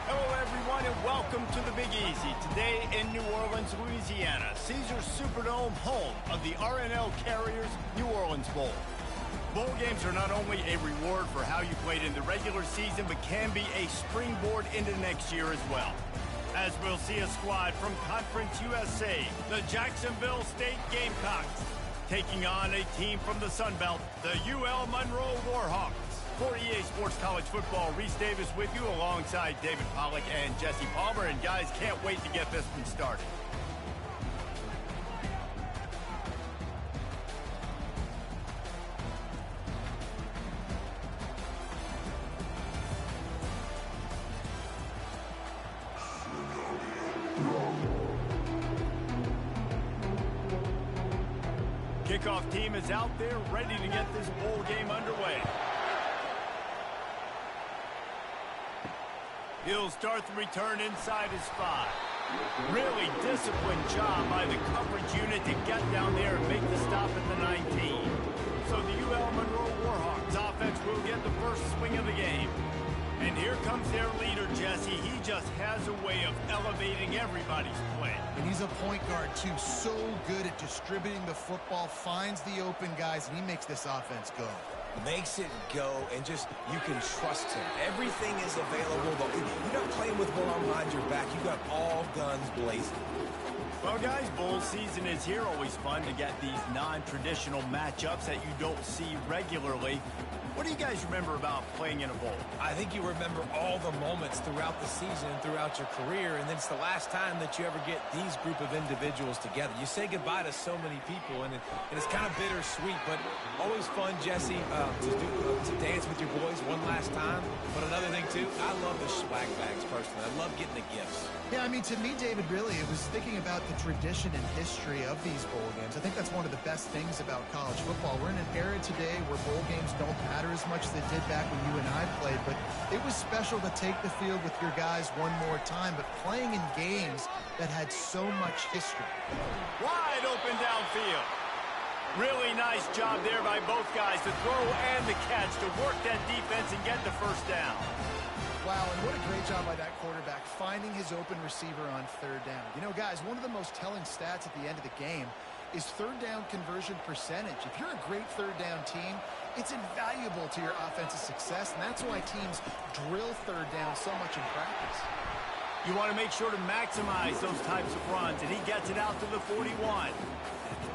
Hello, everyone, and welcome to the Big Easy. Today in New Orleans, Louisiana, Caesars Superdome, home of the RNL Carriers New Orleans Bowl. Bowl games are not only a reward for how you played in the regular season, but can be a springboard into next year as well. As we'll see a squad from Conference USA, the Jacksonville State Gamecocks, taking on a team from the Sun Belt, the UL Monroe Warhawks. For EA Sports College Football, Reese Davis with you alongside David Pollack and Jesse Palmer. And guys, can't wait to get this one started. Kickoff team is out there ready to get this bowl game underway. He'll start the return inside his 5. Really disciplined job by the coverage unit to get down there and make the stop at the 19. So the UL Monroe Warhawks offense will get the first swing of the game. And here comes their leader, Jesse. He just has a way of elevating everybody's play. And he's a point guard, too. So good at distributing the football, finds the open guys, and he makes this offense go. Makes it go, and just, you can trust him. Everything is available, but you're not playing with one arm behind your back. You got all guns blazing. Well, guys, bowl season is here. Always fun to get these non-traditional matchups that you don't see regularly. What do you guys remember about playing in a bowl? I think you remember all the moments throughout the season and throughout your career, and then it's the last time that you ever get these group of individuals together. You say goodbye to so many people, and it's kind of bittersweet, but always fun, Jesse, to dance with your boys one last time. But another thing, too, I love the swag bags, personally. I love getting the gifts. Yeah, I mean, to me, David, really, it was thinking about the tradition and history of these bowl games. I think that's one of the best things about college football. We're in an era today where bowl games don't matter as much as they did back when you and I played, but it was special to take the field with your guys one more time, but playing in games that had so much history. Wide open downfield. Really nice job there by both guys to throw and the catch to work that defense and get the first down. Wow, and what a great job by that quarterback, finding his open receiver on third down. You know, guys, one of the most telling stats at the end of the game is third down conversion percentage. If you're a great third down team, it's invaluable to your offensive success, and that's why teams drill third down so much in practice. You want to make sure to maximize those types of runs, and he gets it out to the 41.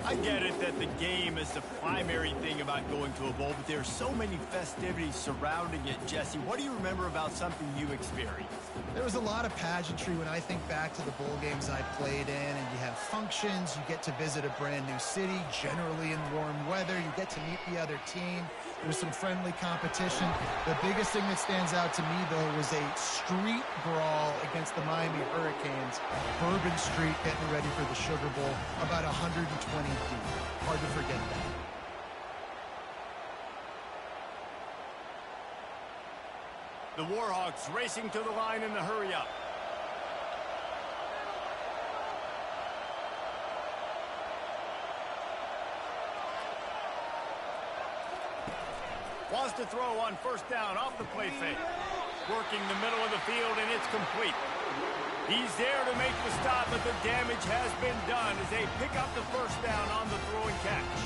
I get it that the game is the primary thing about going to a bowl, but there are so many festivities surrounding it. Jesse, what do you remember about something you experienced? There was a lot of pageantry when I think back to the bowl games I played in, and you have functions, you get to visit a brand new city, generally in warm weather, you get to meet the other team. There was some friendly competition. The biggest thing that stands out to me, though, was a street brawl against the Miami Hurricanes. Bourbon Street getting ready for the Sugar Bowl, about 120 deep. Hard to forget that. The Warhawks racing to the line in the hurry-up. Wants to throw on first down off the play fake. Working the middle of the field, and it's complete. He's there to make the stop, but the damage has been done as they pick up the first down on the throw and catch.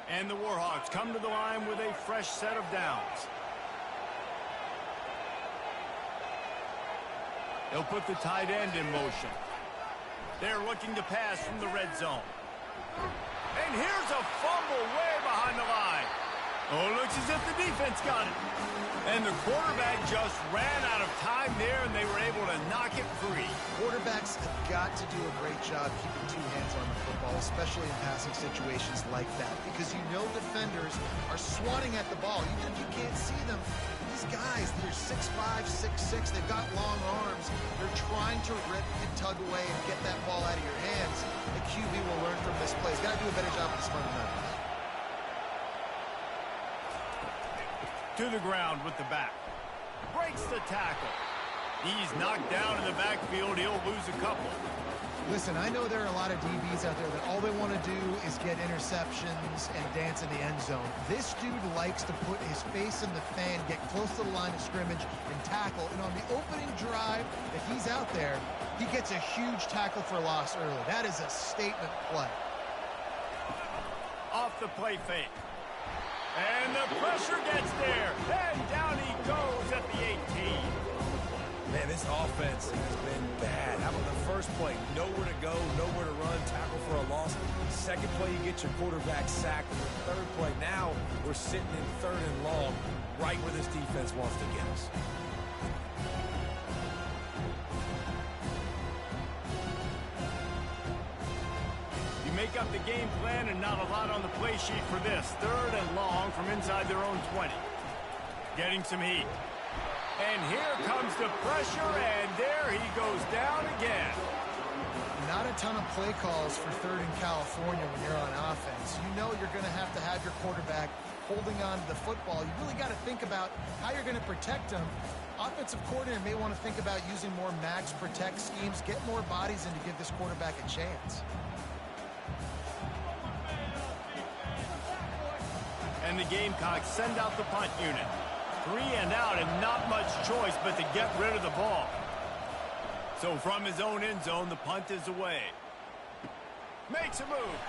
And the Warhawks come to the line with a fresh set of downs. They'll put the tight end in motion. They're looking to pass from the red zone. And here's a fumble way behind the line. Oh, it looks as if the defense got it. And the quarterback just ran out of time there, and they were able to knock it free. Quarterbacks have got to do a great job keeping two hands on the football, especially in passing situations like that, because you know defenders are swatting at the ball. Even if you can't see them, these guys, they're 6'5", 6'6", they've got long arms. They're trying to rip and tug away and get that ball out of your hands. The QB will learn from this play. He's got to do a better job with his fundamentals. To the ground with the back. Breaks the tackle. He's knocked down in the backfield. He'll lose a couple. Listen, I know there are a lot of DBs out there that all they want to do is get interceptions and dance in the end zone. This dude likes to put his face in the fan, get close to the line of scrimmage, and tackle. And on the opening drive that he's out there, he gets a huge tackle for loss early. That is a statement play. Off the play fake. And the pressure gets there. And down he goes at the 18. Man, this offense has been bad. How about the first play? Nowhere to go, nowhere to run, tackle for a loss. Second play, you get your quarterback sacked. And the third play, now we're sitting in third and long, right where this defense wants to get us. You make up the game plan and not a lot on the play sheet for this. Third and long from inside their own 20. Getting some heat. And here comes the pressure, and there he goes down again. Not a ton of play calls for third in California when you're on offense. You know you're going to have your quarterback holding on to the football. You really got to think about how you're going to protect him. Offensive coordinator may want to think about using more max protect schemes, get more bodies in to give this quarterback a chance. And the Gamecocks send out the punt unit. 3 and out and not much choice but to get rid of the ball. So from his own end zone, the punt is away. Makes a move.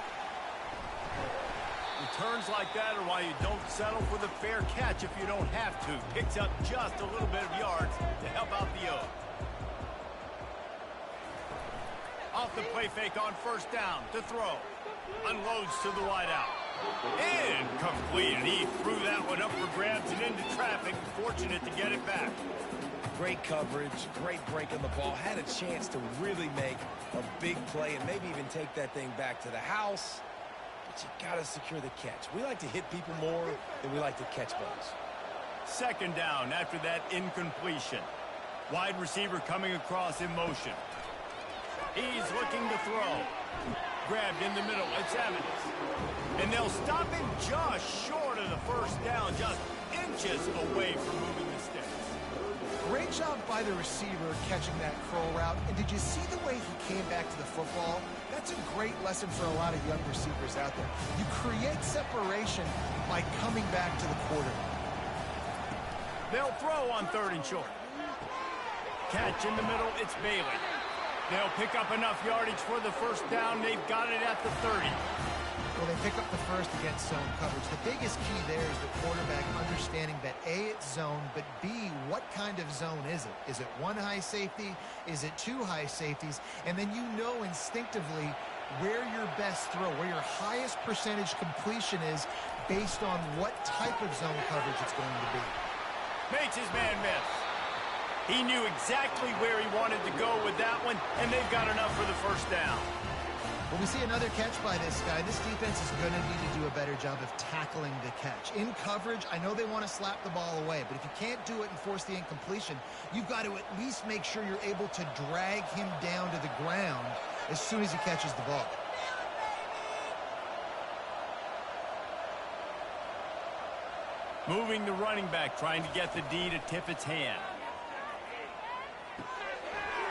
Returns like that are why you don't settle for the fair catch if you don't have to. Picks up just a little bit of yards to help out the O. Off the play fake on first down to throw. Unloads to the wideout. Incomplete, and he threw that one up for grabs and into traffic. Fortunate to get it back. Great coverage, great break on the ball. Had a chance to really make a big play and maybe even take that thing back to the house. But you got to secure the catch. We like to hit people more than we like to catch balls. Second down after that incompletion. Wide receiver coming across in motion. He's looking to throw. Grabbed in the middle. It's Evans. And they'll stop him just short of the first down, just inches away from moving the sticks. Great job by the receiver catching that curl route. And did you see the way he came back to the football? That's a great lesson for a lot of young receivers out there. You create separation by coming back to the quarterback. They'll throw on third and short. Catch in the middle. It's Bailey. They'll pick up enough yardage for the first down. They've got it at the 30. Well, they pick up the first against zone coverage. The biggest key there is the quarterback understanding that A, it's zone, but B, what kind of zone is it? Is it one high safety? Is it two high safeties? And then you know instinctively where your best throw, where your highest percentage completion is based on what type of zone coverage it's going to be. Makes his man miss. He knew exactly where he wanted to go with that one, and they've got enough for the first down. When we see another catch by this guy, this defense is going to need to do a better job of tackling the catch. In coverage, I know they want to slap the ball away, but if you can't do it and force the incompletion, you've got to at least make sure you're able to drag him down to the ground as soon as he catches the ball. Moving the running back, trying to get the D to tip its hand.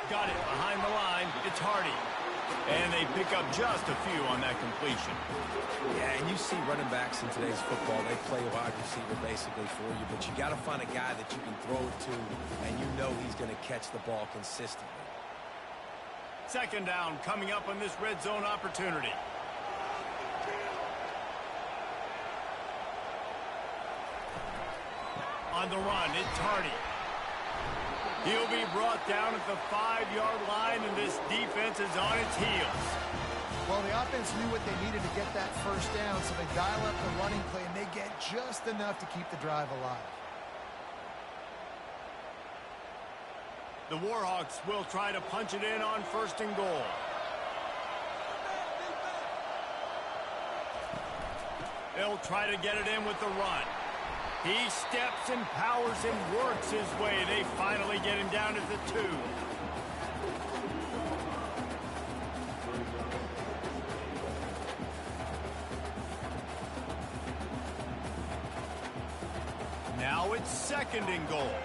Got it behind the line. It's Hardy. And they pick up just a few on that completion. Yeah, and you see running backs in today's football, they play a wide receiver basically for you, but you got to find a guy that you can throw it to, and you know he's going to catch the ball consistently. Second down coming up on this red zone opportunity. On the run, it's Hardy. He'll be brought down at the 5-yard line, and this defense is on its heels. Well, the offense knew what they needed to get that first down, so they dial up the running play, and they get just enough to keep the drive alive. The Warhawks will try to punch it in on first and goal. They'll try to get it in with the run. He steps and powers and works his way. They finally get him down at the 2. Now it's second and goal.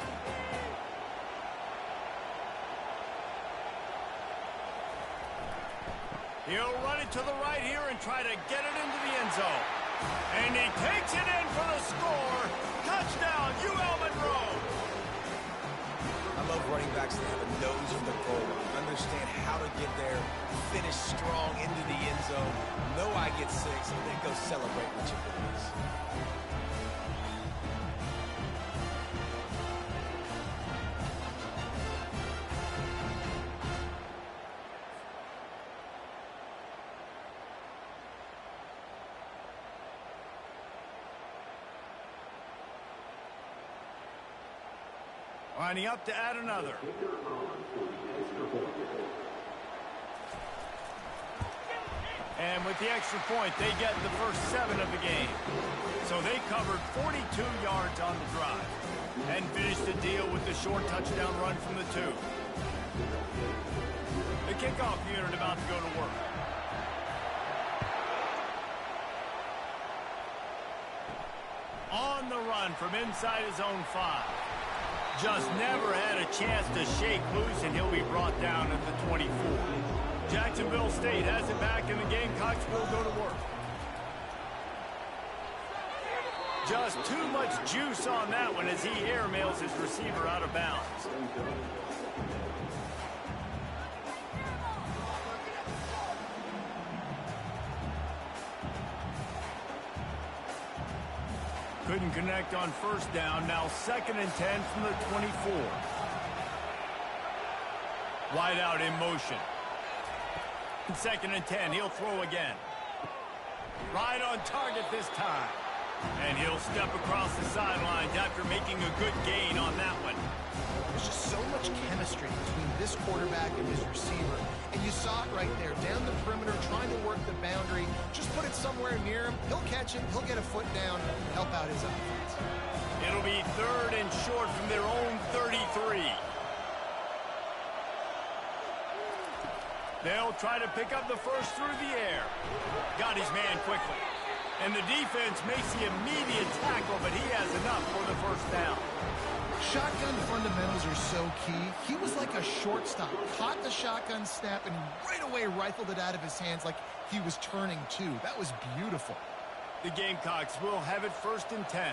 He'll run it to the right here and try to get it into the end zone. And he takes it in for the score. Touchdown, UL Monroe. I love running backs that have a nose for the goal, understand how to get there, finish strong into the end zone, know I get 6, and then go celebrate with your boys. Lining up to add another. And with the extra point, they get the first 7 of the game. So they covered 42 yards on the drive and finished the deal with the short touchdown run from the 2. The kickoff unit about to go to work. On the run from inside his own 5. Just never had a chance to shake loose, and he'll be brought down at the 24. Jacksonville State has it back, and the Gamecocks will go to work. Just too much juice on that one as he airmails his receiver out of bounds. Couldn't connect on first down. Now 2nd and 10 from the 24. Wide out in motion. 2nd and 10. He'll throw again. Right on target this time. And he'll step across the sidelines after making a good gain on that one. There's just so much chemistry between this quarterback and his receiver. And you saw it right there, down the perimeter, trying to work the boundary. Just put it somewhere near him. He'll catch it. He'll get a foot down, help out his offense. It'll be 3rd and short from their own 33. They'll try to pick up the first through the air. Got his man quickly. And the defense makes the immediate tackle, but he has enough for the first down. Shotgun fundamentals are so key. He was like a shortstop. Caught the shotgun snap and right away rifled it out of his hands like he was turning 2. That was beautiful. The Gamecocks will have it 1st and 10.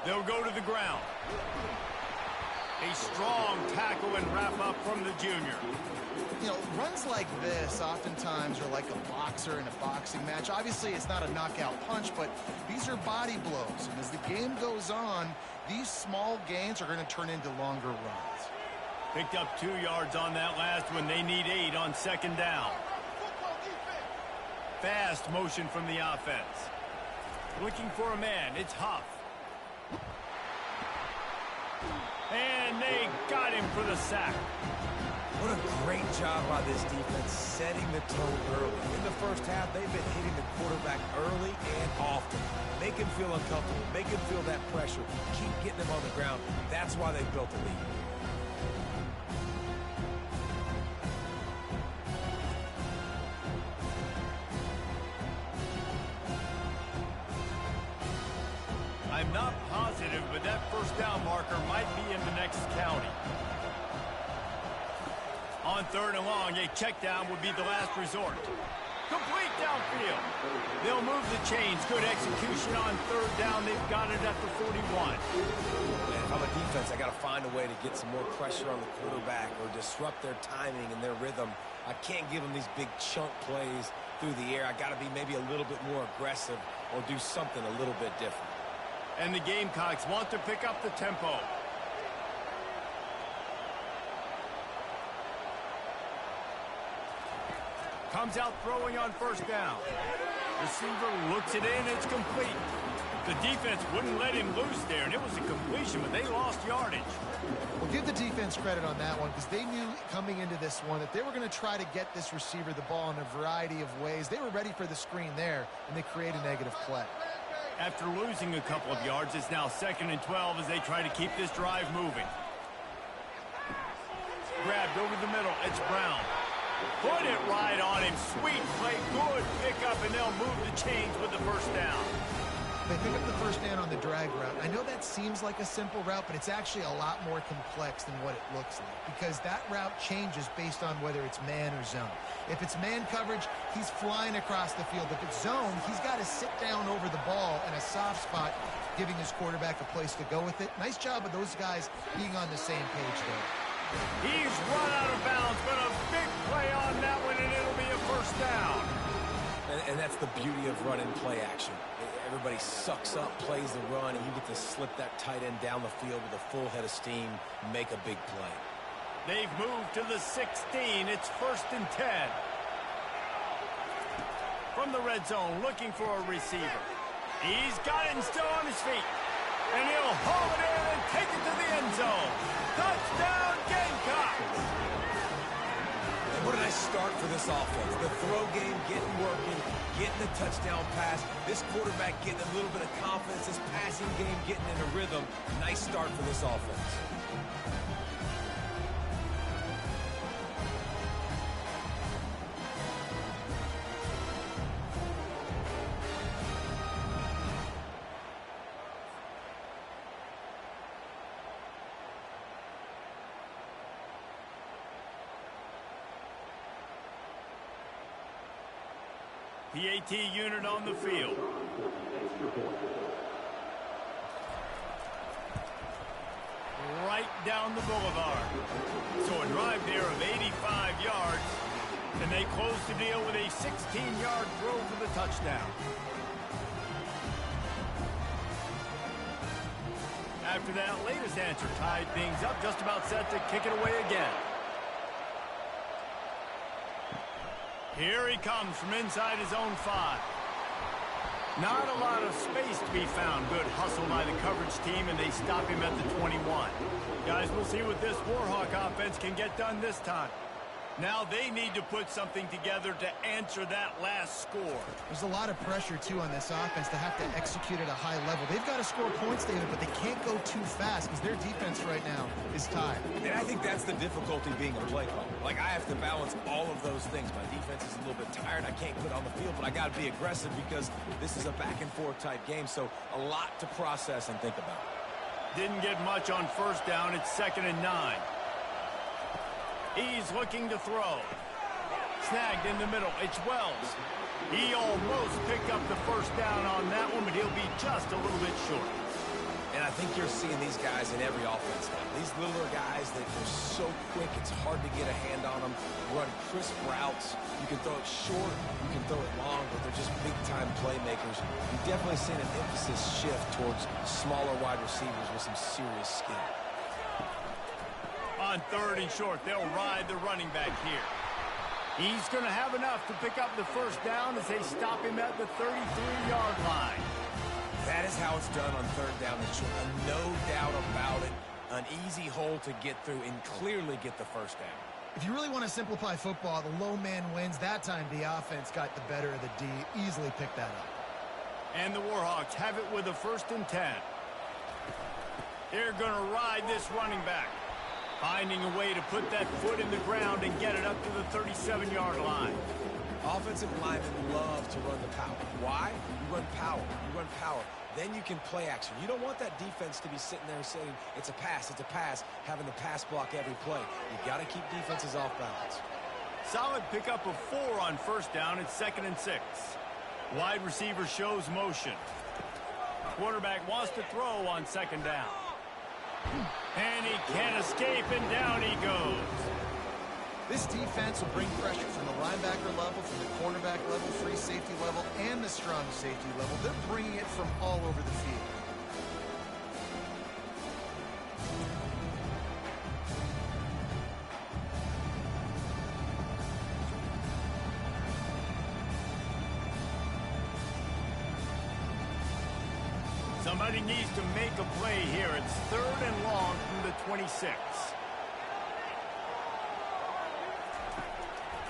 They'll go to the ground. A strong tackle and wrap up from the junior. You know, runs like this oftentimes are like a boxer in a boxing match. Obviously, it's not a knockout punch, but these are body blows. And as the game goes on, these small gains are going to turn into longer runs. Picked up 2 yards on that last one. They need 8 on 2nd down. Fast motion from the offense. Looking for a man. It's Huff. And they got him for the sack. What a great job by this defense setting the tone early. In the first half, they've been hitting the quarterback early and often. Make him feel uncomfortable. Make him feel that pressure. Keep getting him on the ground. That's why they've built a lead. I'm not positive, but that first down marker might be in the next county. On 3rd and long, a check down would be the last resort. Complete downfield. They'll move the chains. Good execution on 3rd down. They've got it at the 41. And if I'm a defense, I got to find a way to get some more pressure on the quarterback or disrupt their timing and their rhythm. I can't give them these big chunk plays through the air. I got to be maybe a little bit more aggressive or do something a little bit different. And the Gamecocks want to pick up the tempo. Comes out throwing on 1st down. Receiver looks it in. It's complete. The defense wouldn't let him loose there, and it was a completion, but they lost yardage. Well, give the defense credit on that one because they knew coming into this one that they were going to try to get this receiver the ball in a variety of ways. They were ready for the screen there, and they create a negative play. After losing a couple of yards, it's now 2nd and 12 as they try to keep this drive moving. Grabbed over the middle. It's Brown. Put it right on him. Sweet play. Good pickup, and they'll move the chains with the first down. They pick up the first down on the drag route. I know that seems like a simple route, but it's actually a lot more complex than what it looks like because that route changes based on whether it's man or zone. If it's man coverage, he's flying across the field. If it's zone, he's got to sit down over the ball in a soft spot, giving his quarterback a place to go with it. Nice job of those guys being on the same page there. He's run out of bounds, but a big play on that one, and it'll be a first down. And that's the beauty of run and play action. Everybody sucks up, plays the run, and you get to slip that tight end down the field with a full head of steam, make a big play. They've moved to the 16. It's 1st and 10. From the red zone, looking for a receiver. He's got it and still on his feet. And he'll haul it in and take it to the end zone. Touchdown, Gamecocks! What a nice start for this offense. The throw game getting working, getting the touchdown pass. This quarterback getting a little bit of confidence. This passing game getting in a rhythm. Nice start for this offense. PAT unit on the field. Right down the boulevard. So a drive there of 85 yards. And they close the deal with a 16-yard throw for the touchdown. After that latest answer tied things up, just about set to kick it away again. Here he comes from inside his own 5. Not a lot of space to be found. Good hustle by the coverage team, and they stop him at the 21. Guys, we'll see what this Warhawk offense can get done this time. Now they need to put something together to answer that last score. There's a lot of pressure, too, on this offense to have to execute at a high level. They've got to score points, David, but they can't go too fast because their defense right now is tied. And I think that's the difficulty being a play caller. Like, I have to balance all of those things. My defense is a little bit tired. I can't put on the field, but I got to be aggressive because this is a back-and-forth type game, so a lot to process and think about. Didn't get much on first down. It's 2nd and 9. He's looking to throw. Snagged in the middle. It's Wells. He almost picked up the first down on that one, but he'll be just a little bit short. And I think you're seeing these guys in every offense now. These littler guys that are so quick, it's hard to get a hand on them. Run crisp routes. You can throw it short, you can throw it long, but they're just big-time playmakers. You've definitely seen an emphasis shift towards smaller wide receivers with some serious skill. On 3rd and short, they'll ride the running back here. He's going to have enough to pick up the first down as they stop him at the 33-yard line. That is how it's done on 3rd down and short. No doubt about it. An easy hole to get through and clearly get the first down. If you really want to simplify football, the low man wins. That time the offense got the better of the D. Easily picked that up. And the Warhawks have it with a 1st and 10. They're going to ride this running back. Finding a way to put that foot in the ground and get it up to the 37-yard line. Offensive linemen love to run the power. Why? You run power. You run power. Then you can play action. You don't want that defense to be sitting there saying, it's a pass, having the pass block every play. You got to keep defenses off balance. Solid pickup of 4 on first down. It's 2nd and 6. Wide receiver shows motion. Quarterback wants to throw on 2nd down. And he can't escape, and down he goes. This defense will bring pressure from the linebacker level, from the cornerback level, free safety level, and the strong safety level. They're bringing it from all over the field. Somebody needs to make a play here. It's 3rd and long from the 26.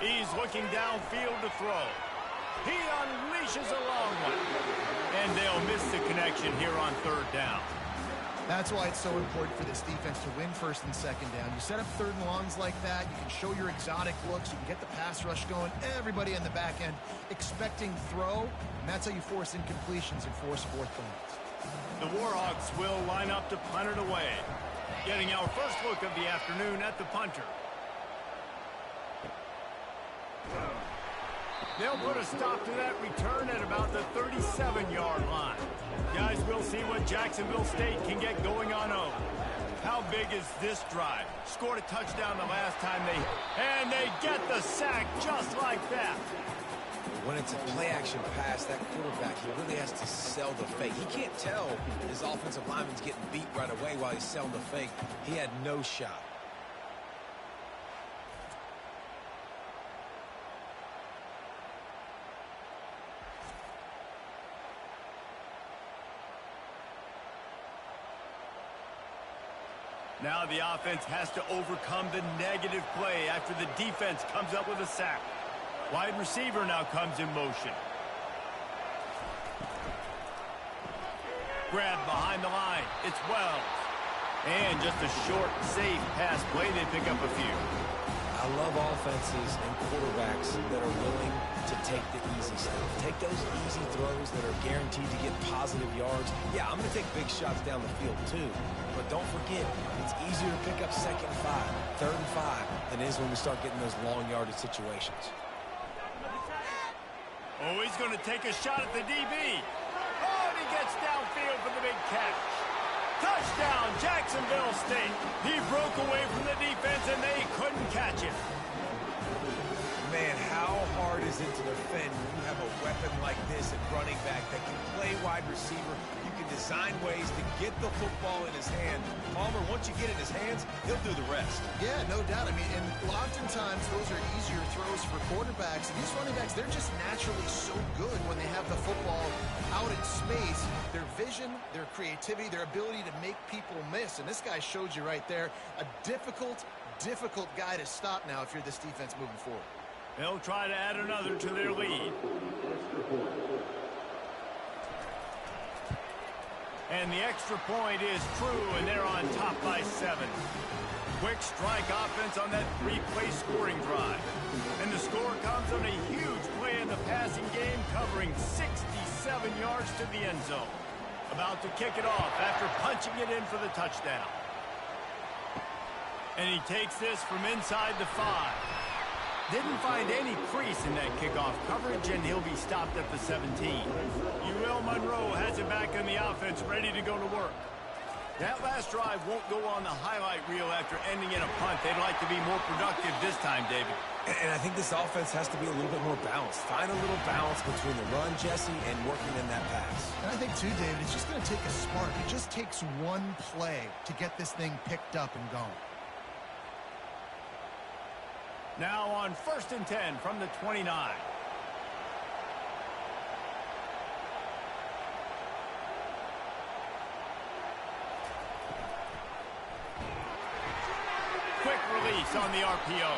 He's looking downfield to throw. He unleashes a long one. And they'll miss the connection here on 3rd down. That's why it's so important for this defense to win first and second down. You set up third and longs like that, you can show your exotic looks, you can get the pass rush going, everybody in the back end expecting throw, and that's how you force incompletions and force fourth downs. The Warhawks will line up to punt it away. Getting our first look of the afternoon at the punter. They'll put a stop to that return at about the 37-yard line. Guys, we'll see what Jacksonville State can get going on O. How big is this drive? Scored a touchdown the last time and they get the sack just like that. When it's a play-action pass, that quarterback, he really has to sell the fake. He can't tell his offensive lineman's getting beat right away while he's selling the fake. He had no shot. Now the offense has to overcome the negative play after the defense comes up with a sack. Wide receiver now comes in motion. Grab behind the line. It's Wells. And just a short, safe pass play. They pick up a few. I love offenses and quarterbacks that are willing to take the easy stuff. Take those easy throws that are guaranteed to get positive yards. Yeah, I'm going to take big shots down the field too. But don't forget, it's easier to pick up second and 5, third and 5 than it is when we start getting those long yardage situations. Oh, he's going to take a shot at the DB. Oh, and he gets downfield for the big catch. Touchdown, Jacksonville State. He broke away from the defense, and they couldn't catch him. Man, how hard is it to defend when you have a weapon like this at running back that can play wide receiver? You can design ways to get the football in his hand. Palmer, once you get it in his hands, he'll do the rest. Yeah, no doubt. I mean, and oftentimes those are easier throws for quarterbacks. And these running backs, they're just naturally so good when they have the football out in space. Their vision, their creativity, their ability to make people miss. And this guy showed you right there, a difficult guy to stop now if you're this defense moving forward. They'll try to add another to their lead. And the extra point is true, and they're on top by 7. Quick strike offense on that 3-play scoring drive. And the score comes on a huge play in the passing game, covering 67 yards to the end zone. About to kick it off after punching it in for the touchdown. And he takes this from inside the 5. Didn't find any crease in that kickoff coverage, and he'll be stopped at the 17. UL Monroe has it back in the offense, ready to go to work. That last drive won't go on the highlight reel after ending in a punt. They'd like to be more productive this time, David. And I think this offense has to be a little bit more balanced. Find a little balance between the run, Jesse, and working in that pass. And I think, too, David, it's just going to take a spark. It just takes one play to get this thing picked up and going. Now on 1st and 10 from the 29. Quick release on the RPO.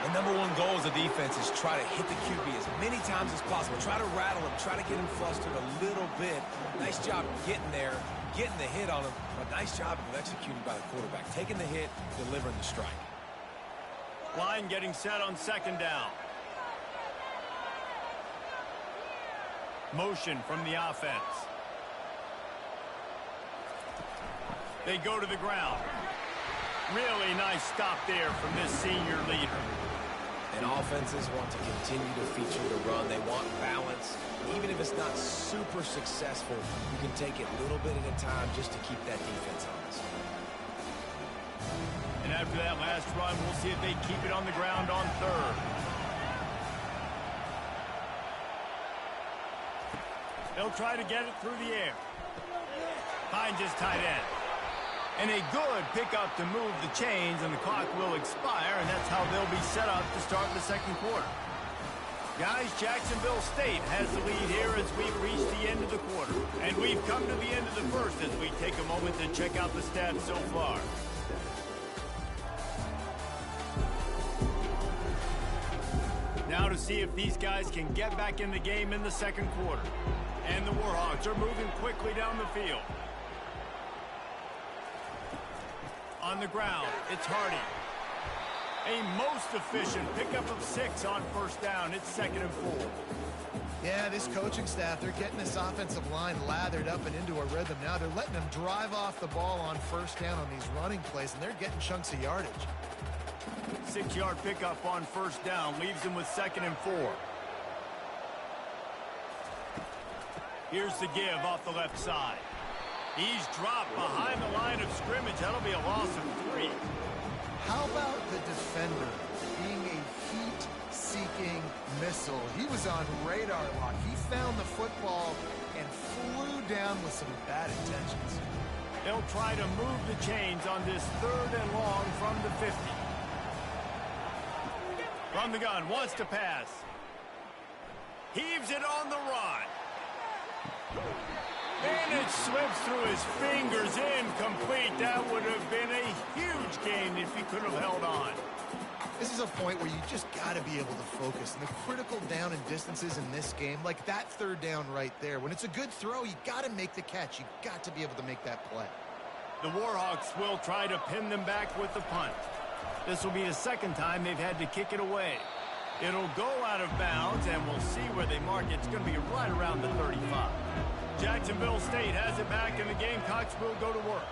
The number one goal as a defense is try to hit the QB as many times as possible. Try to rattle him. Try to get him flustered a little bit. Nice job getting there, getting the hit on him. But nice job of executing by the quarterback. Taking the hit, delivering the strike. Line getting set on 2nd down. Motion from the offense. They go to the ground. Really nice stop there from this senior leader. And offenses want to continue to feature the run. They want balance. Even if it's not super successful, you can take it a little bit at a time just to keep that defense honest. And after that last run, we'll see if they keep it on the ground on 3rd. They'll try to get it through the air. Finds his tight end. And a good pickup to move the chains, and the clock will expire, and that's how they'll be set up to start the 2nd quarter. Guys, Jacksonville State has the lead here as we've reached the end of the quarter. And we've come to the end of the 1st as we take a moment to check out the stats so far. Now to see if these guys can get back in the game in the 2nd quarter. And the Warhawks are moving quickly down the field. On the ground, it's Hardy. A most efficient pickup of 6 on first down. It's 2nd and 4. Yeah, this coaching staff, they're getting this offensive line lathered up and into a rhythm now. They're letting them drive off the ball on first down on these running plays, and they're getting chunks of yardage. 6-yard pickup on first down leaves them with 2nd and 4. Here's the give off the left side. He's dropped behind the line of scrimmage. That'll be a loss of 3. How about the defender being a heat-seeking missile? He was on radar lock. He found the football and flew down with some bad intentions. They'll try to move the chains on this 3rd and long from the 50. From the gun, wants to pass. Heaves it on the run. And it slips through his fingers, incomplete. That would have been a huge gain if he could have held on. This is a point where you just got to be able to focus. And the critical down and distances in this game, like that 3rd down right there, when it's a good throw, you got to make the catch. You got to be able to make that play. The Warhawks will try to pin them back with the punt. This will be the 2nd time they've had to kick it away. It'll go out of bounds, and we'll see where they mark it. It's going to be right around the 35. Jacksonville State has it back, and the Gamecocks will go to work.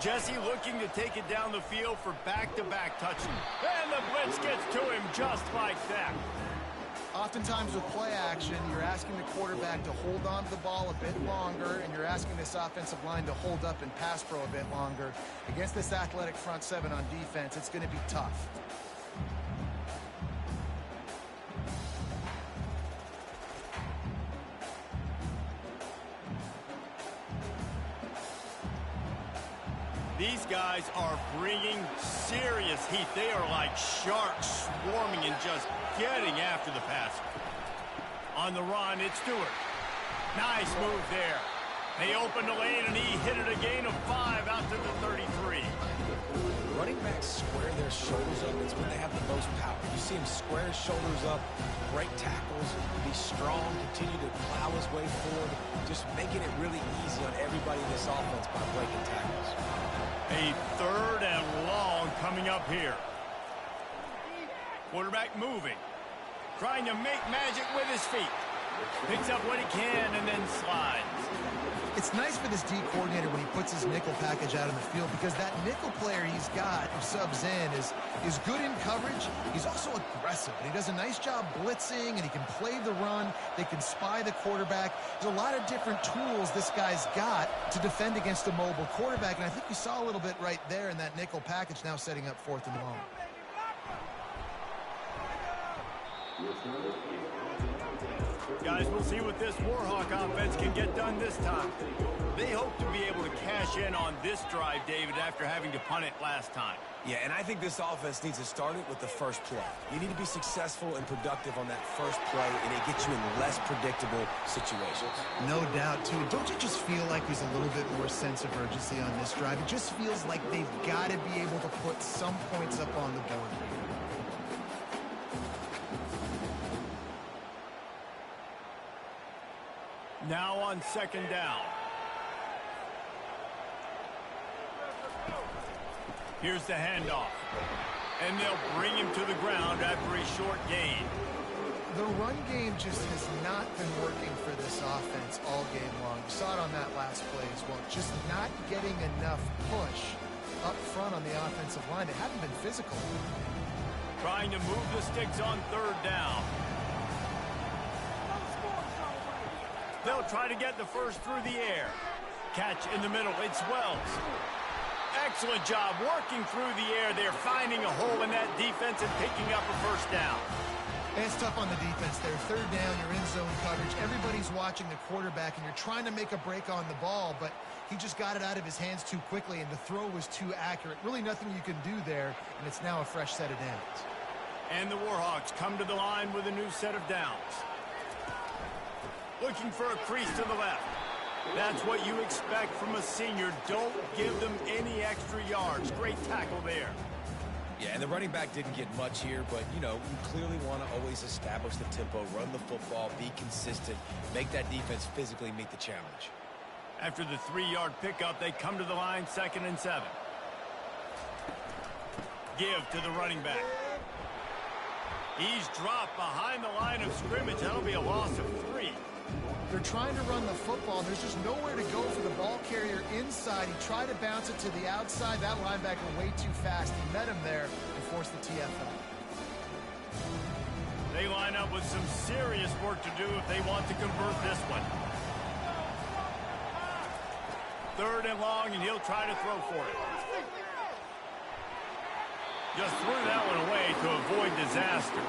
Jesse looking to take it down the field for back-to-back touches. And the blitz gets to him just like that. Oftentimes with play action, you're asking the quarterback to hold on to the ball a bit longer, and you're asking this offensive line to hold up and pass pro a bit longer. Against this athletic front 7 on defense, it's going to be tough. These guys are bringing serious heat. They are like sharks swarming and just getting after the passer. On the run, it's Stewart. Nice move there. They opened the lane, and he hit it a gain of 5 out to the 33. Running backs square their shoulders up. It's when they have the most power. You see him square his shoulders up, break tackles, be strong, continue to plow his way forward, just making it really easy on everybody in this offense by breaking tackles. A 3rd and long coming up here. Quarterback moving. Trying to make magic with his feet. Picks up what he can and then slides. It's nice for this D coordinator when he puts his nickel package out in the field, because that nickel player he's got who subs in is good in coverage. He's also aggressive, and he does a nice job blitzing, and he can play the run. They can spy the quarterback. There's a lot of different tools this guy's got to defend against a mobile quarterback, and I think we saw a little bit right there in that nickel package, now setting up 4th and long. Guys, we'll see what this Warhawk offense can get done this time. They hope to be able to cash in on this drive, David, after having to punt it last time. Yeah, and I think this offense needs to start it with the first play. You need to be successful and productive on that first play, and it gets you in less predictable situations. No doubt, too. Don't you just feel like there's a little bit more sense of urgency on this drive? It just feels like they've got to be able to put some points up on the board. Now on 2nd down. Here's the handoff. And they'll bring him to the ground after a short gain. The run game just has not been working for this offense all game long. You saw it on that last play as well. Just not getting enough push up front on the offensive line. They haven't been physical. Trying to move the sticks on 3rd down. They'll try to get the first through the air. Catch in the middle. It's Wells. Excellent job working through the air. They're finding a hole in that defense and picking up a first down. And it's tough on the defense there. 3rd down, you're in zone coverage. Everybody's watching the quarterback, and you're trying to make a break on the ball, but he just got it out of his hands too quickly, and the throw was too accurate. Really nothing you can do there, and it's now a fresh set of downs. And the Warhawks come to the line with a new set of downs. Looking for a crease to the left. That's what you expect from a senior. Don't give them any extra yards. Great tackle there. Yeah, and the running back didn't get much here, but, you know, you clearly want to always establish the tempo, run the football, be consistent, make that defense physically meet the challenge. After the 3-yard pickup, they come to the line 2nd and 7. give to the running back. He's dropped behind the line of scrimmage. That'll be a loss of 3. They're trying to run the football. There's just nowhere to go for the ball carrier inside. He tried to bounce it to the outside. That linebacker way too fast. He met him there and forced the TFL. They line up with some serious work to do if they want to convert this one. 3rd and long, and he'll try to throw for it. Just threw that one away to avoid disaster.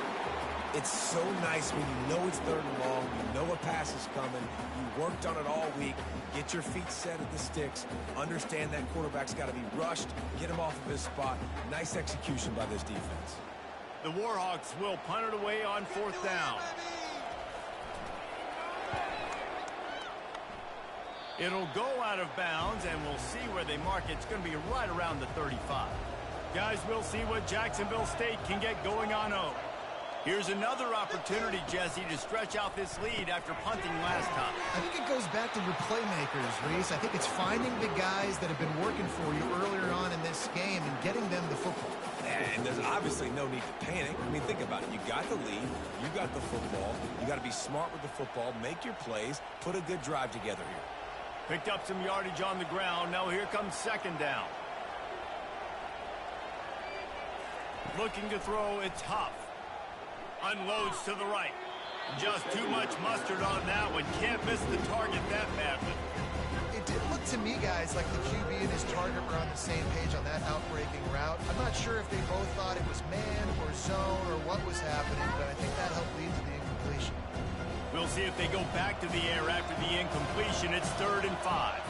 It's so nice when you know it's 3rd and long, you know a pass is coming, you worked on it all week, get your feet set at the sticks, understand that quarterback's got to be rushed, get him off of his spot. Nice execution by this defense. The Warhawks will punt it away on 4th down. It'll go out of bounds, and we'll see where they mark it. It's going to be right around the 35. Guys, we'll see what Jacksonville State can get going on 0. Here's another opportunity, Jesse, to stretch out this lead after punting last time. I think it goes back to your playmakers, Reese. I think it's finding the guys that have been working for you earlier on in this game and getting them the football. And there's obviously no need to panic. I mean, think about it. You got the lead. You got the football. You got to be smart with the football. Make your plays. Put a good drive together here. Picked up some yardage on the ground. Now here comes 2nd down. Looking to throw, it's Huff. Unloads to the right. Just too much mustard on that one. Can't miss the target that badly. It did look to me, guys, like the QB and his target were on the same page on that outbreaking route. I'm not sure if they both thought it was man or zone or what was happening, but I think that helped lead to the incompletion. We'll see if they go back to the air after the incompletion. It's 3rd and 5.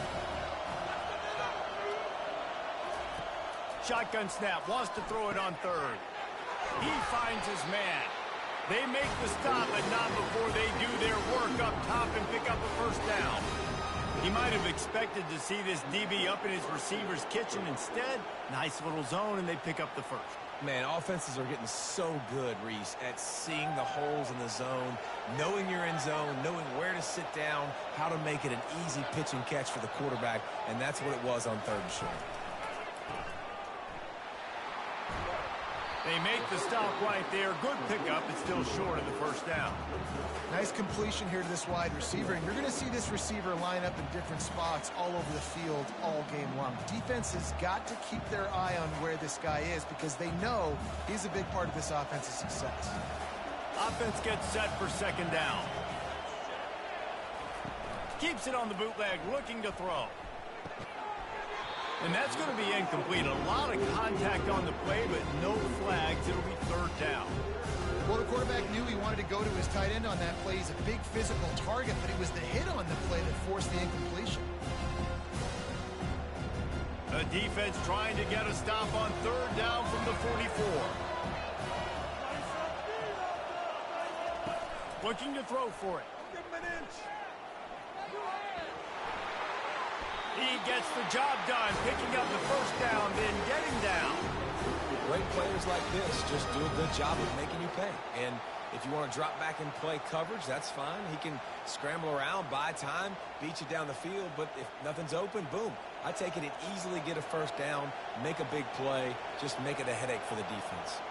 Shotgun snap. Wants to throw it on 3rd. He finds his man. They make the stop, but not before they do their work up top and pick up a 1st down. He might have expected to see this DB up in his receiver's kitchen. Instead, nice little zone, and they pick up the 1st. Man, offenses are getting so good, Reese, at seeing the holes in the zone, knowing you're in zone, knowing where to sit down, how to make it an easy pitch and catch for the quarterback, and that's what it was on 3rd and short. They make the stop right there. Good pickup. It's still short of the 1st down. Nice completion here to this wide receiver, and you're going to see this receiver line up in different spots all over the field all game long. Defense has got to keep their eye on where this guy is because they know he's a big part of this offense's success. Offense gets set for 2nd down. Keeps it on the bootleg, looking to throw. And that's going to be incomplete. A lot of contact on the play, but no flags. It'll be 3rd down. Well, the quarterback knew he wanted to go to his tight end on that play. He's a big physical target, but it was the hit on the play that forced the incompletion. The defense trying to get a stop on 3rd down from the 44. Looking to throw for it. Give him an inch. He gets the job done, picking up the 1st down, then getting down. Great players like this just do a good job of making you pay. And if you want to drop back and play coverage, that's fine. He can scramble around, buy time, beat you down the field. But if nothing's open, boom. I take it and easily get a 1st down, make a big play, just make it a headache for the defense.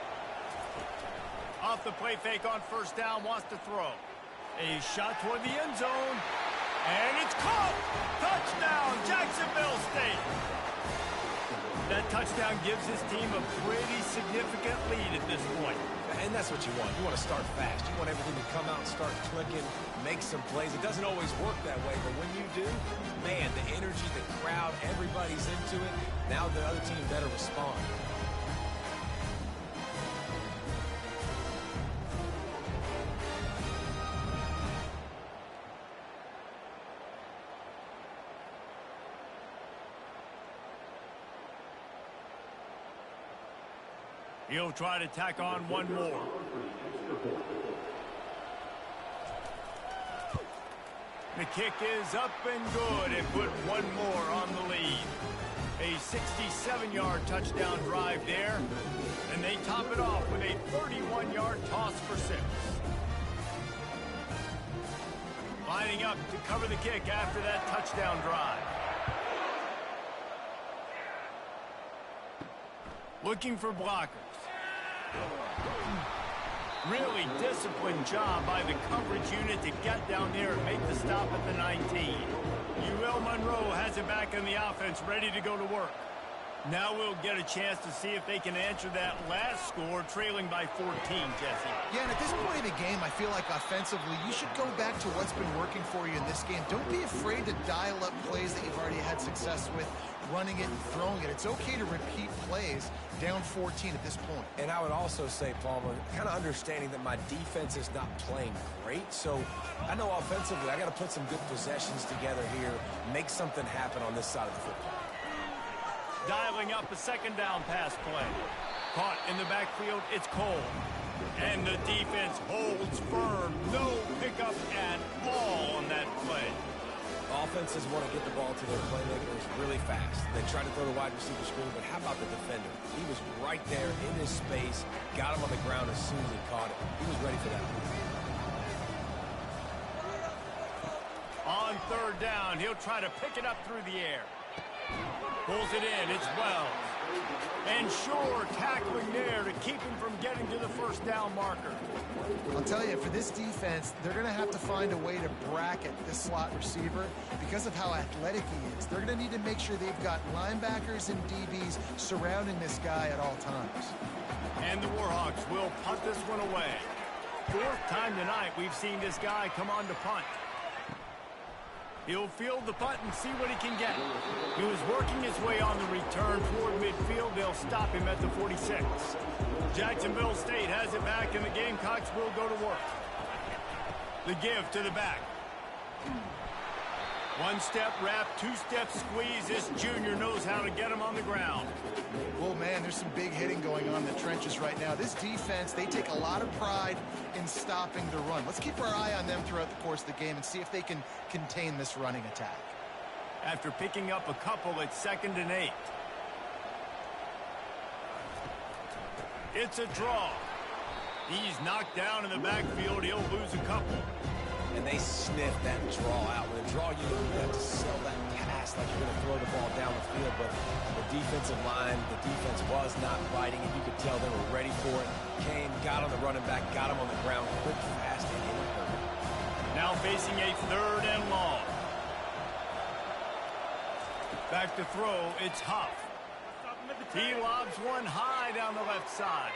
Off the play fake on 1st down, wants to throw. A shot toward the end zone. And it's caught! Touchdown, Jacksonville State! That touchdown gives his team a pretty significant lead at this point. And that's what you want. You want to start fast. You want everything to come out and start clicking, make some plays. It doesn't always work that way, but when you do, man, the energy, the crowd, everybody's into it. Now the other team better respond. He'll try to tack on one more. The kick is up and good and put one more on the lead. A 67-yard touchdown drive there, and they top it off with a 31-yard toss for 6. Lining up to cover the kick after that touchdown drive. Looking for blockers. Really disciplined job by the coverage unit to get down there and make the stop at the 19. UL Monroe has it back in the offense, ready to go to work. Now we'll get a chance to see if they can answer that last score, trailing by 14, Jesse. Yeah, and at this point of the game, I feel like offensively, you should go back to what's been working for you in this game. Don't be afraid to dial up plays that you've already had success with, running it and throwing it. It's okay to repeat plays down 14 at this point. And I would also say, Palmer, kind of understanding that my defense is not playing great. So I know offensively, I got to put some good possessions together here, make something happen on this side of the football. Dialing up a second down pass play. Caught in the backfield, it's Cole. And the defense holds firm. No pickup at all on that play. Offenses want to get the ball to their playmakers really fast. They try to throw the wide receiver screen, but how about the defender? He was right there in his space, got him on the ground as soon as he caught it. He was ready for that. On third down, he'll try to pick it up through the air. Pulls it in, it's Wells. And sure, tackling there to keep him from getting to the first down marker. I'll tell you, for this defense, they're going to have to find a way to bracket this slot receiver because of how athletic he is. They're going to need to make sure they've got linebackers and DBs surrounding this guy at all times. And the Warhawks will punt this one away. Fourth time tonight we've seen this guy come on to punt. He'll field the punt and see what he can get. He was working his way on the return toward midfield. They'll stop him at the 46. Jacksonville State has it back, and the Gamecocks will go to work. The give to the back. One-step wrap, two-step squeeze. This junior knows how to get him on the ground. Oh, man, there's some big hitting going on in the trenches right now. This defense, they take a lot of pride in stopping the run. Let's keep our eye on them throughout the course of the game and see if they can contain this running attack. After picking up a couple, it's 2nd and 8. It's a draw. He's knocked down in the backfield. He'll lose a couple. And they sniff that draw out. With a draw, you have to sell that pass like you're going to throw the ball down the field. But the defensive line, the defense was not biting it. You could tell they were ready for it. Came, got on the running back, got him on the ground quick, fast, and in a hurry. Now facing a 3rd and long. Back to throw, it's Huff. He lobs one high down the left side.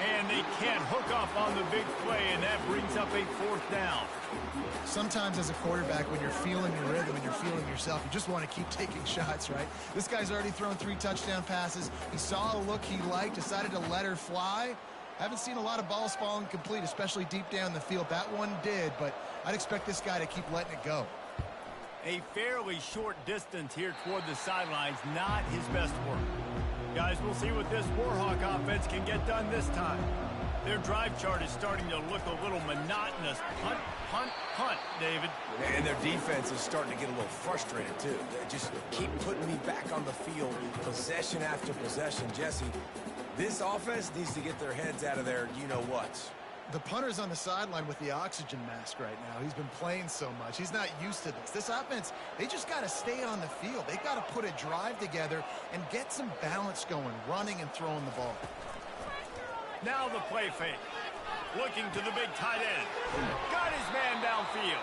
And they can't hook up on the big play, and that brings up a 4th down. Sometimes as a quarterback, when you're feeling your rhythm and you're feeling yourself, you just want to keep taking shots, right? This guy's already thrown 3 touchdown passes. He saw a look he liked, decided to let her fly. Haven't seen a lot of balls falling complete, especially deep down the field. That one did, but I'd expect this guy to keep letting it go. A fairly short distance here toward the sidelines, not his best work. Guys, we'll see what this Warhawk offense can get done this time. Their drive chart is starting to look a little monotonous. Punt, punt, punt, David. And their defense is starting to get a little frustrated, too. They just keep putting me back on the field, possession after possession. Jesse, this offense needs to get their heads out of their you-know-whats. The punter's on the sideline with the oxygen mask right now. He's been playing so much. He's not used to this. This offense, they just got to stay on the field. They've got to put a drive together and get some balance going, running and throwing the ball. Now the play fake. Looking to the big tight end. Got his man downfield.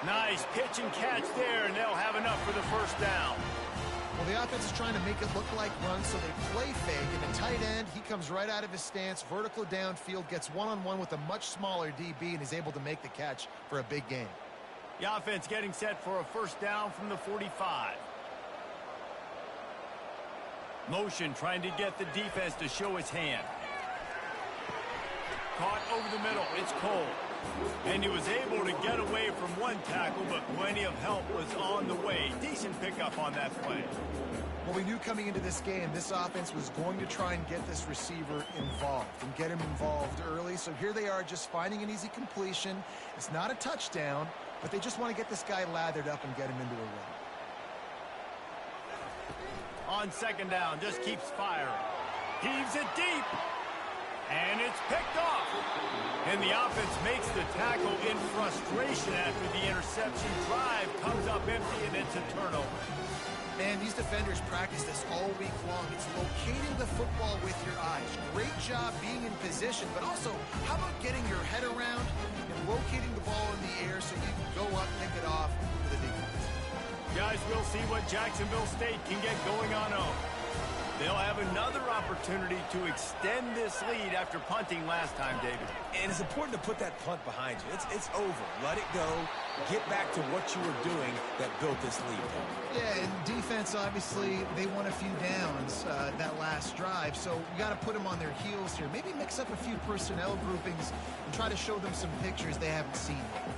Nice pitch and catch there, and they'll have enough for the first down. Well, the offense is trying to make it look like runs, so they play fake. And the tight end, he comes right out of his stance, vertical downfield, gets one-on-one with a much smaller DB, and is able to make the catch for a big game. The offense getting set for a first down from the 45. Motion trying to get the defense to show his hand. Caught over the middle. It's Cole. And he was able to get away from one tackle, but plenty of help was on the way. Decent pickup on that play. Well, we knew coming into this game, this offense was going to try and get this receiver involved and get him involved early. So here they are just finding an easy completion. It's not a touchdown, but they just want to get this guy lathered up and get him into a run. On second down, just keeps firing. Heaves it deep. And it's picked off. And the offense makes the tackle in frustration after the interception. Drive comes up empty, and it's a turnover. Man, these defenders practice this all week long. It's locating the football with your eyes. Great job being in position, but also, how about getting your head around and locating the ball in the air so you can go up, pick it off for the defense. Guys, we'll see what Jacksonville State can get going on home. They'll have another opportunity to extend this lead after punting last time, David. And it's important to put that punt behind you. It's over. Let it go. Get back to what you were doing that built this lead. Yeah, and defense, obviously, they won a few downs that last drive, so you got to put them on their heels here. Maybe mix up a few personnel groupings and try to show them some pictures they haven't seen yet.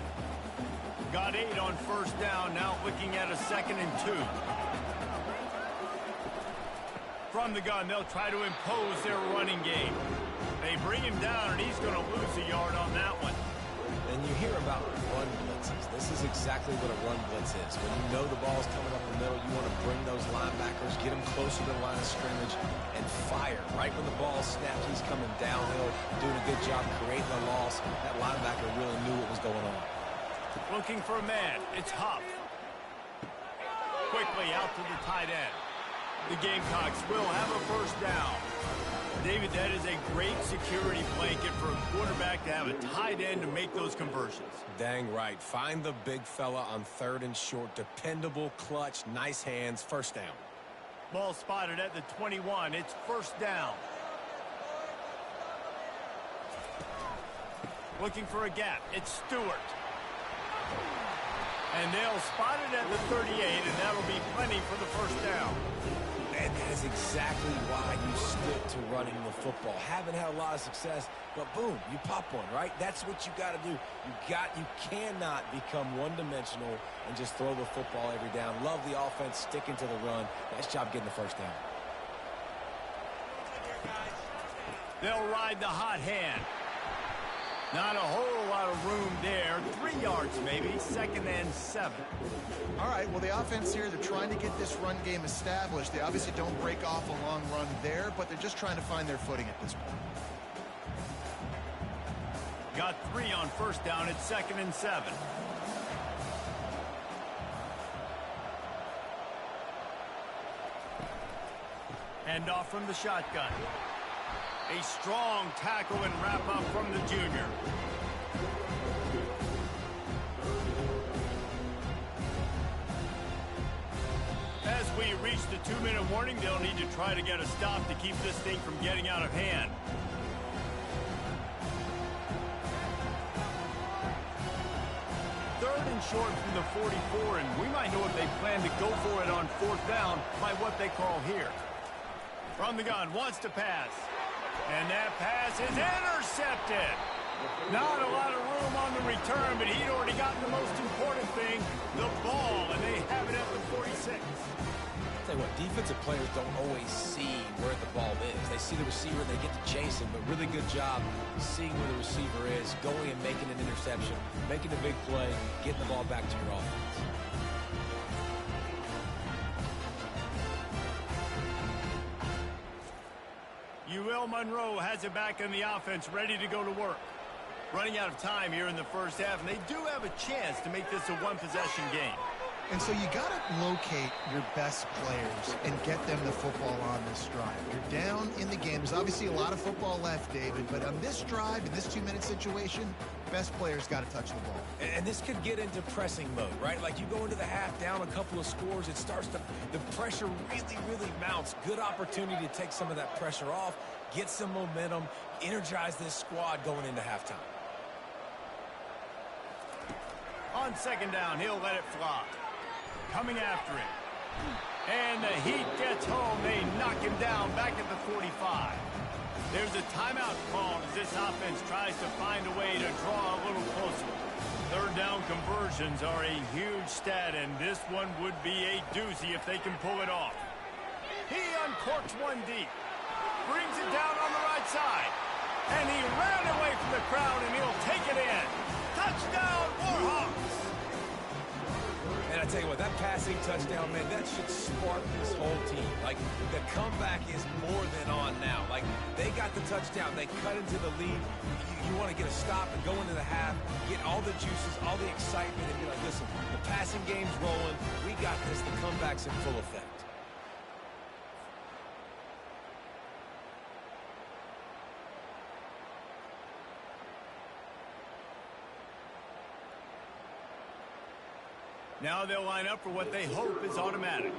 Got 8 on first down, now looking at a 2nd and 2. From the gun, they'll try to impose their running game. They bring him down, and he's going to lose a yard on that one. And you hear about run blitzes. This is exactly what a run blitz is. When you know the ball's coming up the middle, you want to bring those linebackers, get them closer to the line of scrimmage, and fire. Right when the ball snapped, he's coming downhill, doing a good job creating a loss. That linebacker really knew what was going on. Looking for a man. It's Huff. Quickly out to the tight end. The Gamecocks will have a first down. David, that is a great security blanket for a quarterback to have a tight end to make those conversions. Dang right. Find the big fella on 3rd and short. Dependable, clutch, nice hands. First down. Ball spotted at the 21. It's first down. Looking for a gap. It's Stewart. And they'll spot it at the 38, and that'll be plenty for the first down. And that is exactly why you stick to running the football. Haven't had a lot of success, but boom, you pop one, right? That's what you got to do. You cannot become one-dimensional and just throw the football every down. Love the offense, sticking to the run. Nice job getting the first down. They'll ride the hot hand. Not a whole lot of room there. 3 yards maybe, 2nd and 7. All right, well, the offense here, they're trying to get this run game established. They obviously don't break off a long run there, but they're just trying to find their footing at this point. Got 3 on first down. It's 2nd and 7. Hand off from the shotgun. A strong tackle and wrap up from the junior. As we reach the 2-minute warning, they'll need to try to get a stop to keep this thing from getting out of hand. Third and short from the 44, and we might know if they plan to go for it on 4th down by what they call here. From the gun, wants to pass. And that pass is intercepted. Not a lot of room on the return, but he'd already gotten the most important thing, the ball, and they have it at the 46. Tell you what, defensive players don't always see where the ball is. They see the receiver, they get to chase him, but really good job seeing where the receiver is, going and making an interception, making a big play, getting the ball back to your offense. UL Monroe has it back in the offense, ready to go to work. Running out of time here in the first half, and they do have a chance to make this a one-possession game. And so you got to locate your best players and get them the football on this drive. You're down in the game. There's obviously a lot of football left, David, but on this drive, in this 2-minute situation, best players got to touch the ball. And this could get into pressing mode, right? Like you go into the half down a couple of scores, it starts to, the pressure really mounts. Good opportunity to take some of that pressure off, get some momentum, energize this squad going into halftime. On 2nd down, he'll let it fly. Coming after him. And the heat gets home. They knock him down back at the 45. There's a timeout called as this offense tries to find a way to draw a little closer. 3rd down conversions are a huge stat, and this one would be a doozy if they can pull it off. He uncorks one deep. Brings it down on the right side. And he ran away from the crowd, and he'll take it in. Touchdown, Warhawks! And I I tell you what, that passing touchdown, man, that should spark this whole team. Like, the comeback is more than on now. Like, they got the touchdown. They cut into the lead. You want to get a stop and go into the half, get all the juices, all the excitement, and be like, listen, the passing game's rolling. We got this. The comeback's in full effect. Now they'll line up for what they hope is automatic.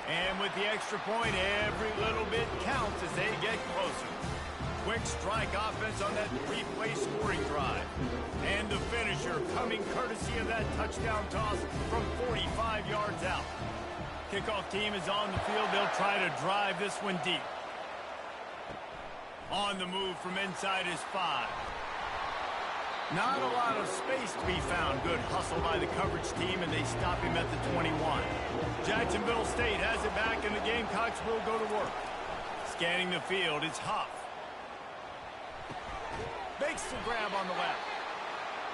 And with the extra point, every little bit counts as they get closer. Quick strike offense on that three-play scoring drive. And the finisher coming courtesy of that touchdown toss from 45 yards out. Kickoff team is on the field. They'll try to drive this one deep. On the move from inside his 5. Not a lot of space to be found. Good hustle by the coverage team, and they stop him at the 21. Jacksonville State has it back, and the Gamecocks will go to work. Scanning the field, it's Huff. Makes the grab on the left.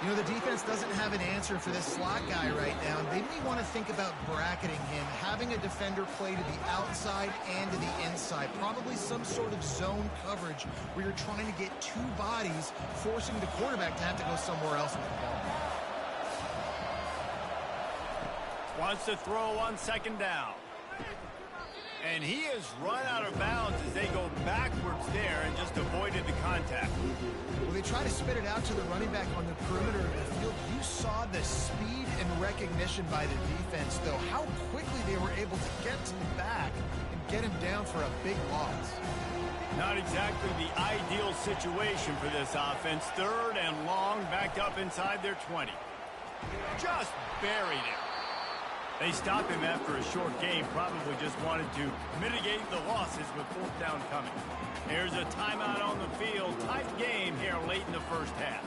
You know, the defense doesn't have an answer for this slot guy right now. They may want to think about bracketing him, having a defender play to the outside and to the inside. Probably some sort of zone coverage where you're trying to get two bodies, forcing the quarterback to have to go somewhere else with the ball. Wants to throw on second down. And he has run out of bounds as they go backwards there and just avoided the contact. Well, they try to spit it out to the running back on the perimeter of the field. You saw the speed and recognition by the defense, though. How quickly they were able to get to the back and get him down for a big loss. Not exactly the ideal situation for this offense. Third and long, backed up inside their 20. Just buried it. They stopped him after a short game, probably just wanted to mitigate the losses with fourth down coming. There's a timeout on the field. Tight game here late in the first half.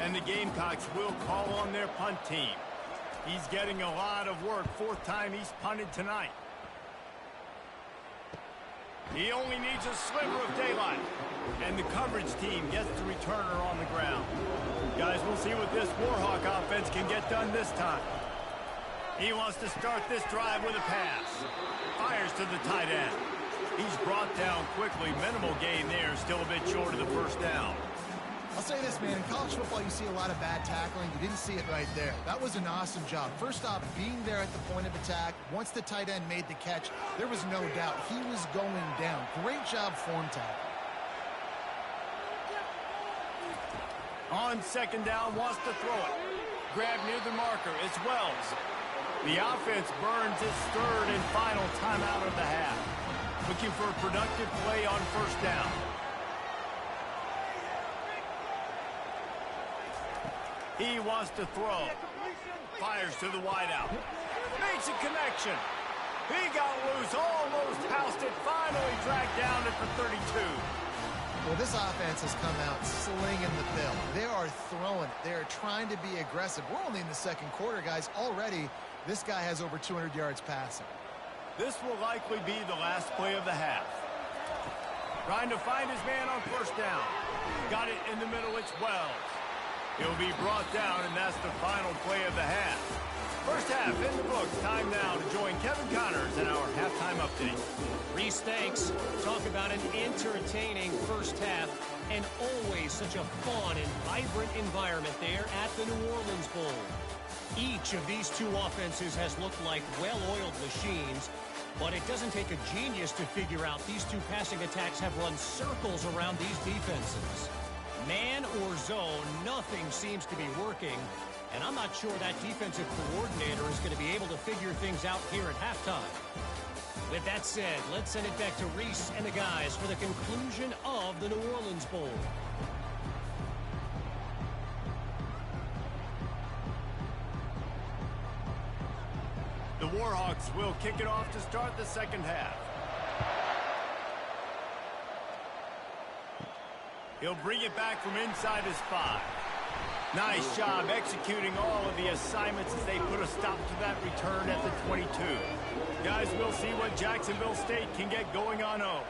And the Gamecocks will call on their punt team. He's getting a lot of work. Fourth time he's punted tonight. He only needs a sliver of daylight. And the coverage team gets the returner on the ground. Guys, we'll see what this Warhawk offense can get done this time. He wants to start this drive with a pass. Fires to the tight end. He's brought down quickly. Minimal gain there. Still a bit short of the first down. I'll say this, man. In college football, you see a lot of bad tackling. You didn't see it right there. That was an awesome job. First off, being there at the point of attack. Once the tight end made the catch, there was no doubt he was going down. Great job form tackle. On second down, wants to throw it. Grab near the marker. It's Wells. The offense burns its third and final timeout of the half. Looking for a productive play on first down. He wants to throw. Fires to the wideout. Makes a connection. He got loose, almost housed it, finally dragged down at the 32. Well, this offense has come out slinging the pill. They are throwing it. They are trying to be aggressive. We're only in the second quarter, guys. Already, this guy has over 200 yards passing. This will likely be the last play of the half. Trying to find his man on first down. Got it in the middle. It's Wells. He'll be brought down, and that's the final play of the half. First half in the books. Time now to join Kevin Connors in our halftime update. Reese, thanks. Talk about an entertaining first half and always such a fun and vibrant environment there at the New Orleans Bowl. Each of these two offenses has looked like well-oiled machines, but it doesn't take a genius to figure out these two passing attacks have run circles around these defenses. Man or zone, nothing seems to be working, and I'm not sure that defensive coordinator is going to be able to figure things out here at halftime. With that said, let's send it back to Reese and the guys for the conclusion of the New Orleans Bowl. The Warhawks will kick it off to start the second half. He'll bring it back from inside his 5. Nice job executing all of the assignments as they put a stop to that return at the 22. Guys, we'll see what Jacksonville State can get going on 0.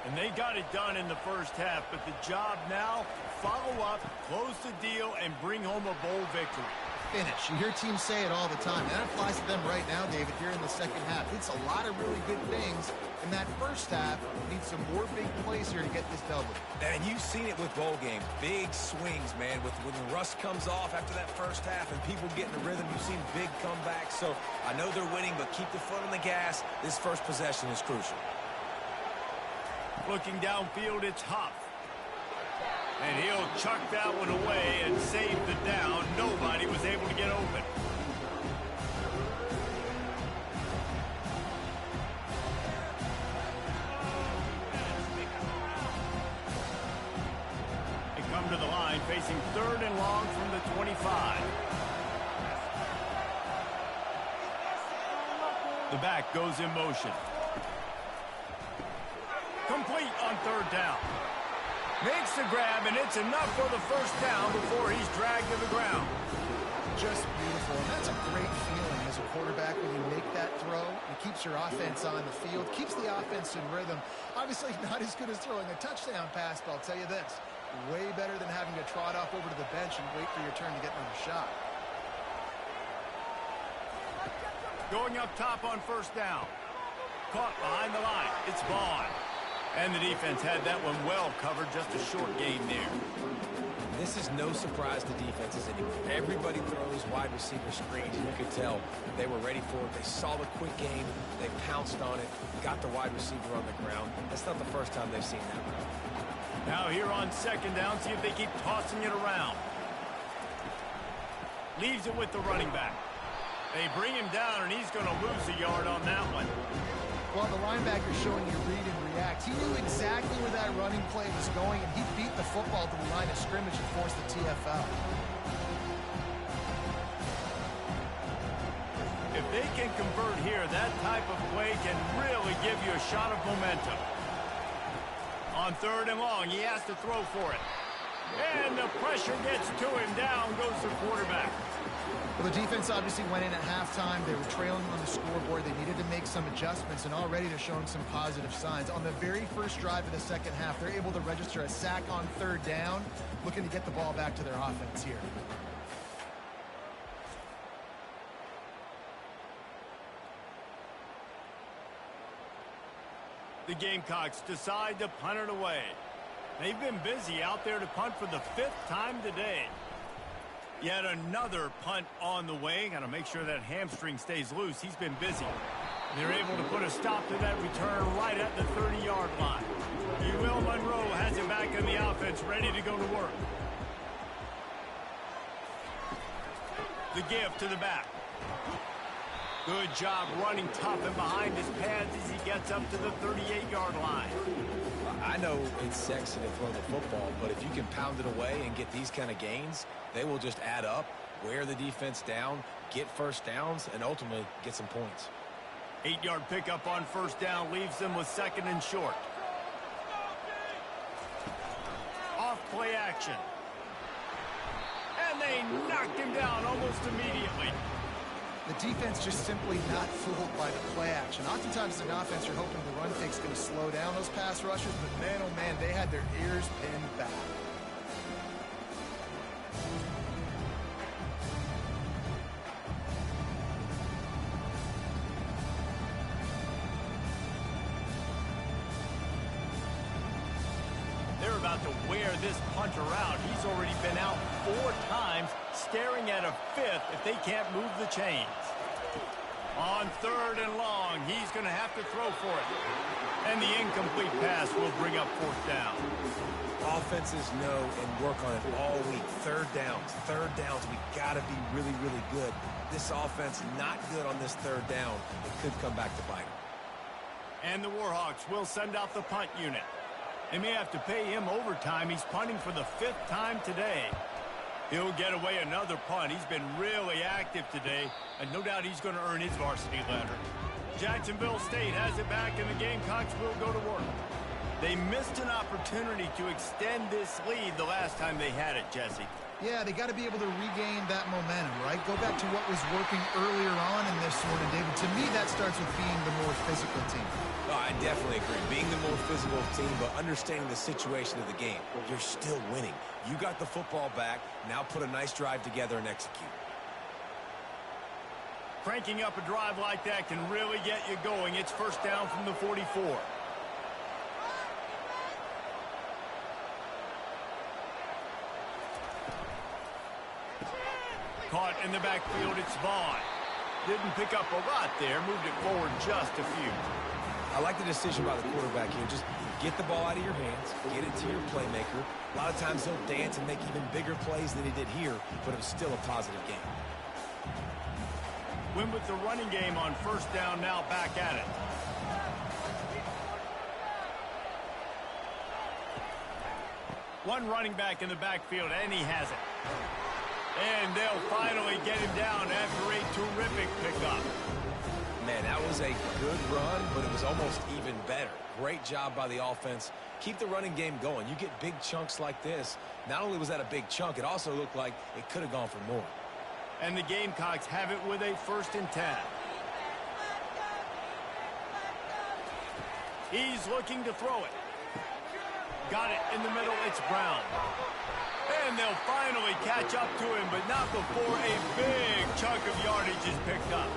And they got it done in the first half, but the job now, follow up, close the deal, and bring home a bowl victory. Finish. You hear teams say it all the time. That applies to them right now, David, here in the second half. It's a lot of really good things in that first half. Need some more big plays here to get this W. And you've seen it with bowl games. Big swings, man. When the rust comes off after that first half and people get in the rhythm, you've seen big comebacks. So I know they're winning, but keep the foot on the gas. This first possession is crucial. Looking downfield, it's Huff. And he'll chuck that one away and save the down. Nobody was able to get open. They come to the line, facing 3rd and long from the 25. The back goes in motion. Complete on 3rd down. Makes the grab, and it's enough for the first down before he's dragged to the ground. Just beautiful. And that's a great feeling as a quarterback when you make that throw. It keeps your offense on the field, keeps the offense in rhythm. Obviously not as good as throwing a touchdown pass, but I'll tell you this, way better than having to trot off over to the bench and wait for your turn to get another shot. Going up top on 1st down. Caught behind the line. It's Vaughn. And the defense had that one well covered, just a short gain there. This is no surprise to defenses anymore. Everybody throws wide receiver screens, and you could tell they were ready for it. They saw the quick game. They pounced on it, got the wide receiver on the ground. That's not the first time they've seen that route. Now here on 2nd down, see if they keep tossing it around. Leaves it with the running back. They bring him down, and he's going to lose a yard on that one. Well, the linebacker's showing you read and react. He knew exactly where that running play was going, and he beat the football to the line of scrimmage and forced the TFL. If they can convert here, that type of play can really give you a shot of momentum. On 3rd and long, he has to throw for it. And the pressure gets to him. Down goes the quarterback. Well, the defense obviously went in at halftime. They were trailing on the scoreboard. They needed to make some adjustments, and already they're showing some positive signs. On the very first drive of the second half, they're able to register a sack on 3rd down, looking to get the ball back to their offense here. The Gamecocks decide to punt it away. They've been busy out there to punt for the 5th time today. Yet another punt on the way. Got to make sure that hamstring stays loose. He's been busy. They're able to put a stop to that return right at the 30-yard line. ULM has it back in the offense, ready to go to work. The give to the back. Good job running tough and behind his pads as he gets up to the 38-yard line. I know it's sexy to throw the football, but if you can pound it away and get these kind of gains, they will just add up, wear the defense down, get first downs, and ultimately get some points. 8-yard pickup on 1st down leaves them with 2nd and short. Off play action. And they knocked him down almost immediately. The defense just simply not fooled by the play action. Oftentimes in offense, you're hoping the run fake's going to slow down those pass rushers, but man, oh man, they had their ears pinned back. They're about to wear this punter out. He's already been out 4 times, staring at a 5th if they can't move the chains. On 3rd and long, he's going to have to throw for it. And the incomplete pass will bring up 4th down. Offenses know and work on it all week. 3rd downs. We got to be really, really good. This offense not good on this 3rd down. It could come back to bite them. And the Warhawks will send out the punt unit. They may have to pay him overtime. He's punting for the 5th time today. He'll get away another punt. He's been really active today, and no doubt he's going to earn his varsity letter. Jacksonville State has it back, and the Gamecocks will go to work. They missed an opportunity to extend this lead the last time they had it, Jesse. Yeah, they got to be able to regain that momentum, right? Go back to what was working earlier on in this one, and David, to me, that starts with being the more physical team. Oh, I definitely agree. Being the more physical team, but understanding the situation of the game. You're still winning. You got the football back. Now put a nice drive together and execute. Cranking up a drive like that can really get you going. It's first down from the 44. Caught in the backfield, it's Vaughn. Didn't pick up a lot there, moved it forward just a few. I like the decision by the quarterback here. Just get the ball out of your hands, get it to your playmaker. A lot of times he'll dance and make even bigger plays than he did here, but it was still a positive game. Win with the running game on first down, now back at it. One running back in the backfield, and he has it. And they'll finally get him down after a terrific pickup. Man, that was a good run, but it was almost even better. Great job by the offense. Keep the running game going. You get big chunks like this. Not only was that a big chunk, it also looked like it could have gone for more. And the Gamecocks have it with a 1st and 10. He's looking to throw it. Got it in the middle. It's Brown. And they'll finally catch up to him, but not before a big chunk of yardage is picked up.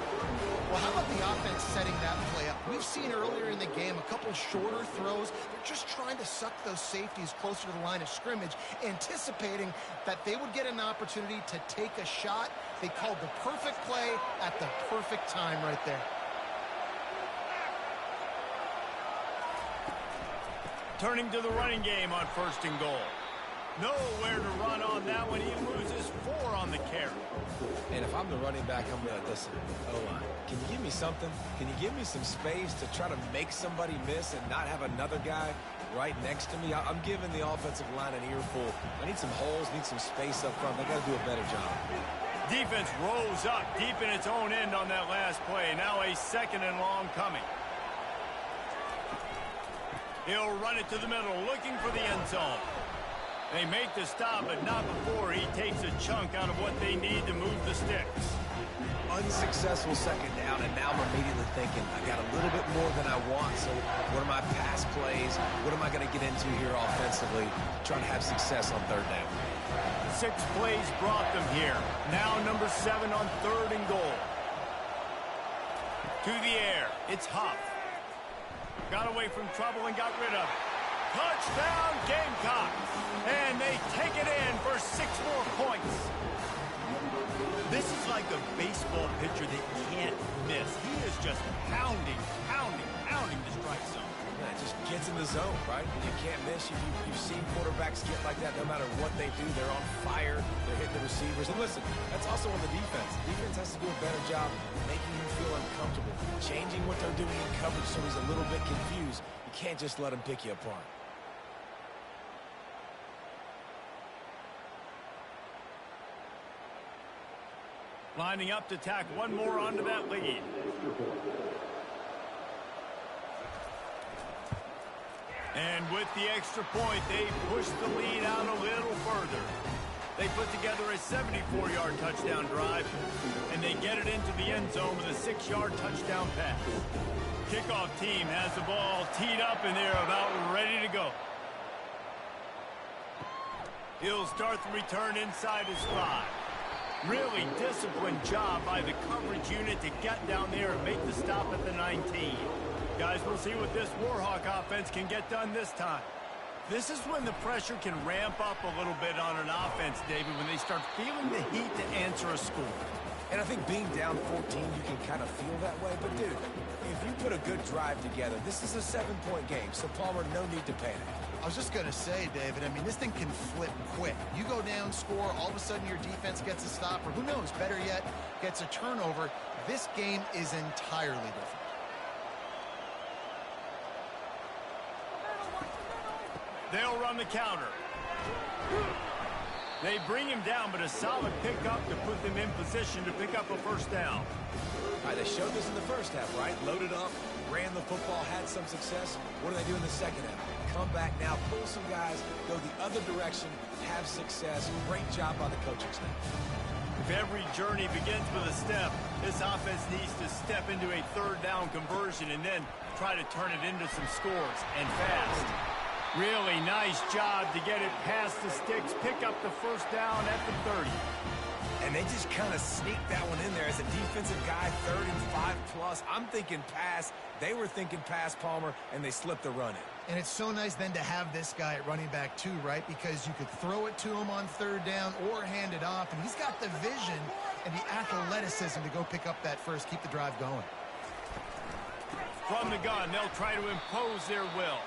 Well, how about the offense setting that play up? We've seen earlier in the game a couple shorter throws. They're just trying to suck those safeties closer to the line of scrimmage, anticipating that they would get an opportunity to take a shot. They called the perfect play at the perfect time right there. Turning to the running game on 1st and goal. Nowhere to run on that one. He loses 4 on the carry. And if I'm the running back, I'm going to listen. O-line, can you give me something? Can you give me some space to try to make somebody miss and not have another guy right next to me? I'm giving the offensive line an earful. I need some holes, need some space up front. They got to do a better job. Defense rose up deep in its own end on that last play. Now a 2nd and long coming. He'll run it to the middle, looking for the end zone. They make the stop, but not before he takes a chunk out of what they need to move the sticks. Unsuccessful 2nd down, and now I'm immediately thinking, I got a little bit more than I want, so what are my pass plays? What am I going to get into here offensively? Trying to have success on 3rd down. 6 plays brought them here. Now number 7 on 3rd and goal. To the air, it's Huff. Got away from trouble and got rid of it. Touchdown, Gamecocks. And they take it in for 6 more points. This is like a baseball pitcher that can't miss. He is just pounding the strike zone. Yeah, it just gets in the zone, right? And you can't miss. You've seen quarterbacks get like that no matter what they do. They're on fire. They're hitting the receivers. And listen, that's also on the defense. The defense has to do a better job making him feel uncomfortable, changing what they're doing in coverage so he's a little bit confused. You can't just let him pick you apart. Lining up to tack one more onto that lead. And with the extra point, they push the lead out a little further. They put together a 74-yard touchdown drive, and they get it into the end zone with a 6-yard touchdown pass. Kickoff team has the ball teed up, and they're about ready to go. He'll start the return inside his 5. Really disciplined job by the coverage unit to get down there and make the stop at the 19. Guys, we'll see what this Warhawk offense can get done this time. This is when the pressure can ramp up a little bit on an offense, David, when they start feeling the heat to answer a score. And I think being down 14, you can kind of feel that way. But, dude, if you put a good drive together, this is a 7-point game. So, Palmer, no need to panic. I was just going to say, David, I mean, this thing can flip quick. You go down, score, all of a sudden your defense gets a stop, or who knows, better yet, gets a turnover. This game is entirely different. They'll run the counter. They bring him down, but a solid pickup to put them in position to pick up a first down. All right, they showed this in the first half, right? Loaded up, ran the football, had some success. What do they do in the second half? Come back now, pull some guys, go the other direction, have success. Great job by the coaching staff. If every journey begins with a step, this offense needs to step into a third down conversion and then try to turn it into some scores, and fast. Really nice job to get it past the sticks, pick up the first down at the 30. And they just kind of sneaked that one in there as a defensive guy, 3rd and 5+. I'm thinking pass. They were thinking pass, Palmer, and they slipped the run in. And it's so nice then to have this guy at running back too, right? Because you could throw it to him on 3rd down or hand it off, and he's got the vision and the athleticism to go pick up that first, keep the drive going. From the gun, they'll try to impose their will.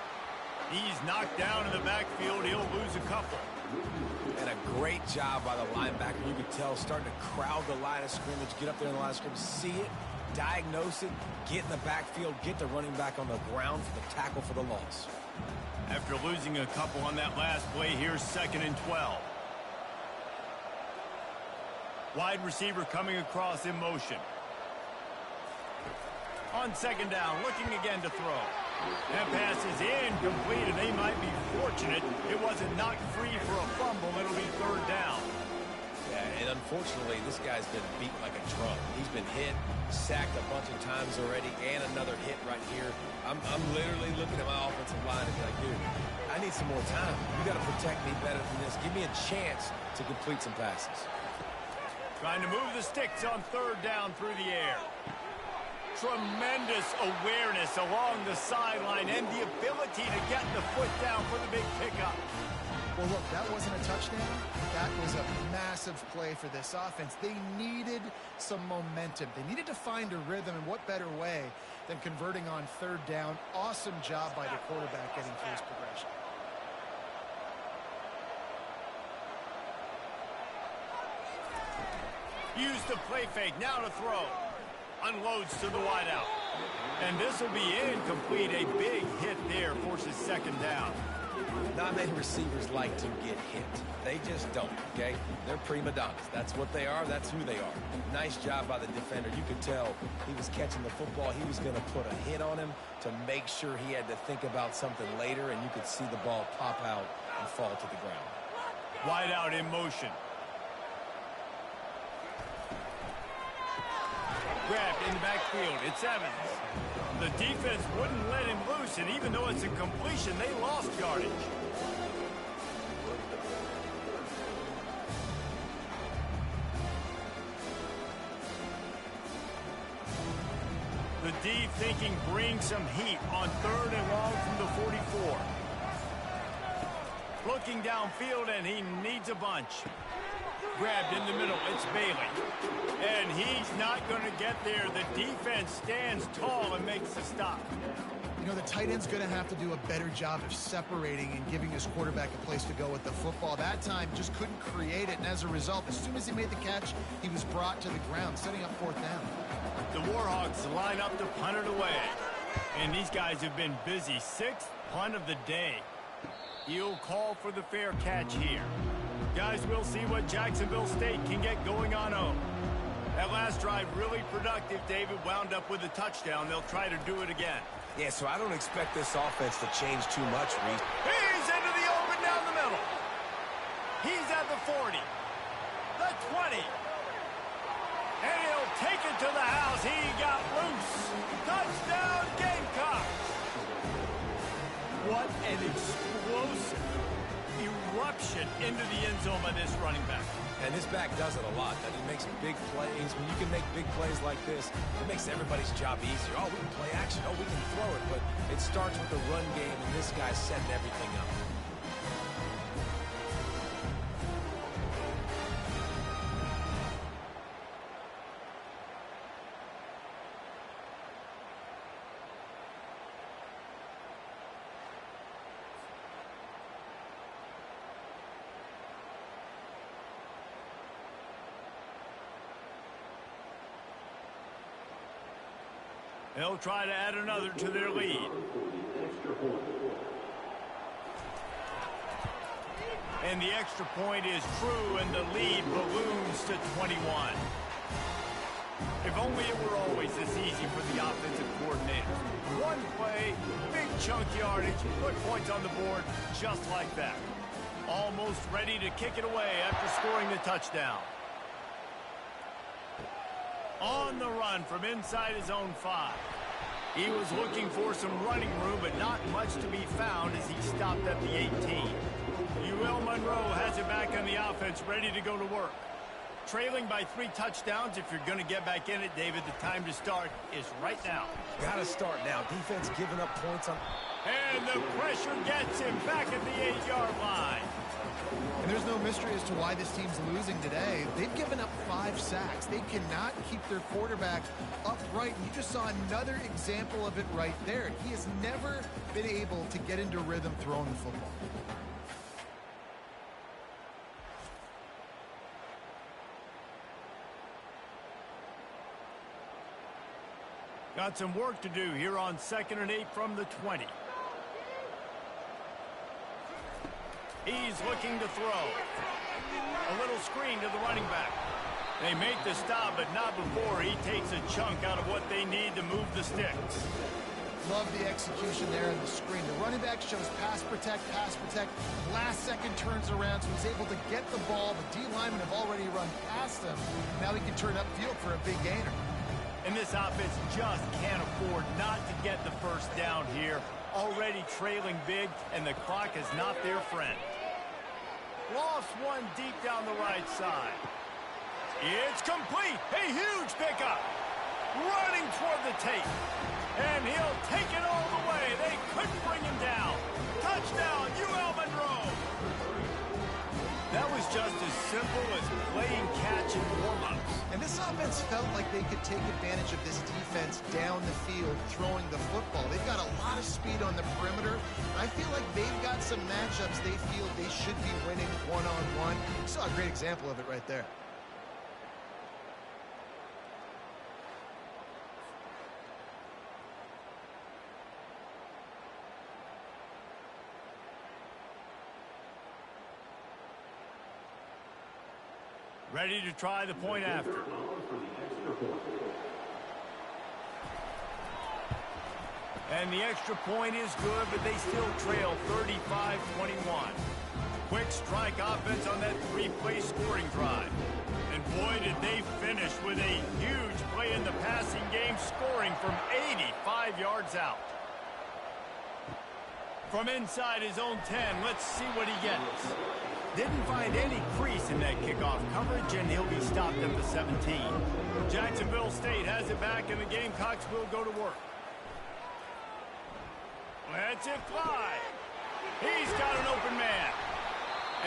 He's knocked down in the backfield. He'll lose a couple. And a great job by the linebacker. You could tell starting to crowd the line of scrimmage, get up there in the line of scrimmage, see it, diagnose it, get in the backfield, get the running back on the ground for the tackle for the loss. After losing a couple on that last play, here's 2nd and 12. Wide receiver coming across in motion. On 2nd down, looking again to throw. That pass is incomplete, and they might be fortunate it wasn't knocked free for a fumble. It'll be 3rd down. Yeah, and unfortunately, this guy's been beat like a drum. He's been hit, sacked a bunch of times already, and another hit right here. I'm literally looking at my offensive line and be like, dude, I need some more time. You got to protect me better than this. Give me a chance to complete some passes. Trying to move the sticks on 3rd down through the air. Tremendous awareness along the sideline and the ability to get the foot down for the big pickup. Well, look, that wasn't a touchdown. That was a massive play for this offense. They needed some momentum. They needed to find a rhythm, and what better way than converting on 3rd down. Awesome job by the quarterback getting through his progression. Use the play fake, now to throw. Unloads to the wideout. And this will be incomplete. A big hit there forces 2nd down. Not many receivers like to get hit. They just don't, okay? They're prima donnas. That's what they are. That's who they are. Nice job by the defender. You could tell he was catching the football. He was going to put a hit on him to make sure he had to think about something later, and you could see the ball pop out and fall to the ground. Wideout in motion. Grabbed in the backfield. It's Evans. The defense wouldn't let him loose, and even though it's a completion, they lost yardage. The D thinking bring some heat on 3rd and long from the 44. Looking downfield, and he needs a bunch. Grabbed in the middle, it's Bailey. And he's not going to get there. The defense stands tall and makes the stop. You know, the tight end's going to have to do a better job of separating and giving his quarterback a place to go with the football. That time just couldn't create it, and as a result, as soon as he made the catch, he was brought to the ground, setting up 4th down. The Warhawks line up to punt it away. And these guys have been busy. 6th punt of the day. He'll call for the fair catch here. Guys, we'll see what Jacksonville State can get going on home. That last drive really productive. David wound up with a touchdown. They'll try to do it again. Yeah, so I don't expect this offense to change too much, Reese. He's into the open down the middle. He's at the 40. The 20. And he'll take it to the house. He got loose. Touchdown, Gamecocks. What an explosive eruption into the end zone by this running back. And this back does it a lot. That he makes big plays. When you can make big plays like this, it makes everybody's job easier. Oh, we can play action. Oh, we can throw it. But it starts with the run game, and this guy's setting everything up. They'll try to add another to their lead. And the extra point is true, and the lead balloons to 21. If only it were always this easy for the offensive coordinator. One play, big chunk yardage, put points on the board just like that. Almost ready to kick it away after scoring the touchdown. On the run from inside his own 5. He was looking for some running room, but not much to be found as he stopped at the 18. UL Monroe has it back on the offense, ready to go to work. Trailing by 3 touchdowns. If you're going to get back in it, David, the time to start is right now. Got to start now. Defense giving up points on... And the pressure gets him back at the 8-yard line. And there's no mystery as to why this team's losing today. They've given up 5 sacks. They cannot keep their quarterback upright. You just saw another example of it right there. He has never been able to get into rhythm throwing the football. Got some work to do here on 2nd and 8 from the 20. He's looking to throw. A little screen to the running back. They make the stop, but not before he takes a chunk out of what they need to move the sticks. Love the execution there in the screen. The running back shows pass protect. Last second turns around, so he's able to get the ball. The D linemen have already run past him. Now he can turn upfield for a big gainer. And this offense just can't afford not to get the first down here. Already trailing big, and the clock is not their friend. Lost one deep down the right side. It's complete. A huge pickup. Running toward the tape. And he'll take it all the way. They couldn't bring him down. Touchdown, UL Monroe. That was just as simple as playing catch in warm-ups. And this offense felt like they could take advantage of this defense down the field, throwing the football. They've got a lot of speed on the perimeter. I feel like they've got some matchups they feel they should be winning one-on-one. You saw a great example of it right there. Ready to try the point after. And the extra point is good, but they still trail 35-21. Quick strike offense on that 3-play scoring drive. And boy, did they finish with a huge play in the passing game, scoring from 85 yards out. From inside his own 10, let's see what he gets. Didn't find any crease in that kickoff coverage, and he'll be stopped at the 17. Jacksonville State has it back, and the Gamecocks will go to work. Let's it fly. He's got an open man.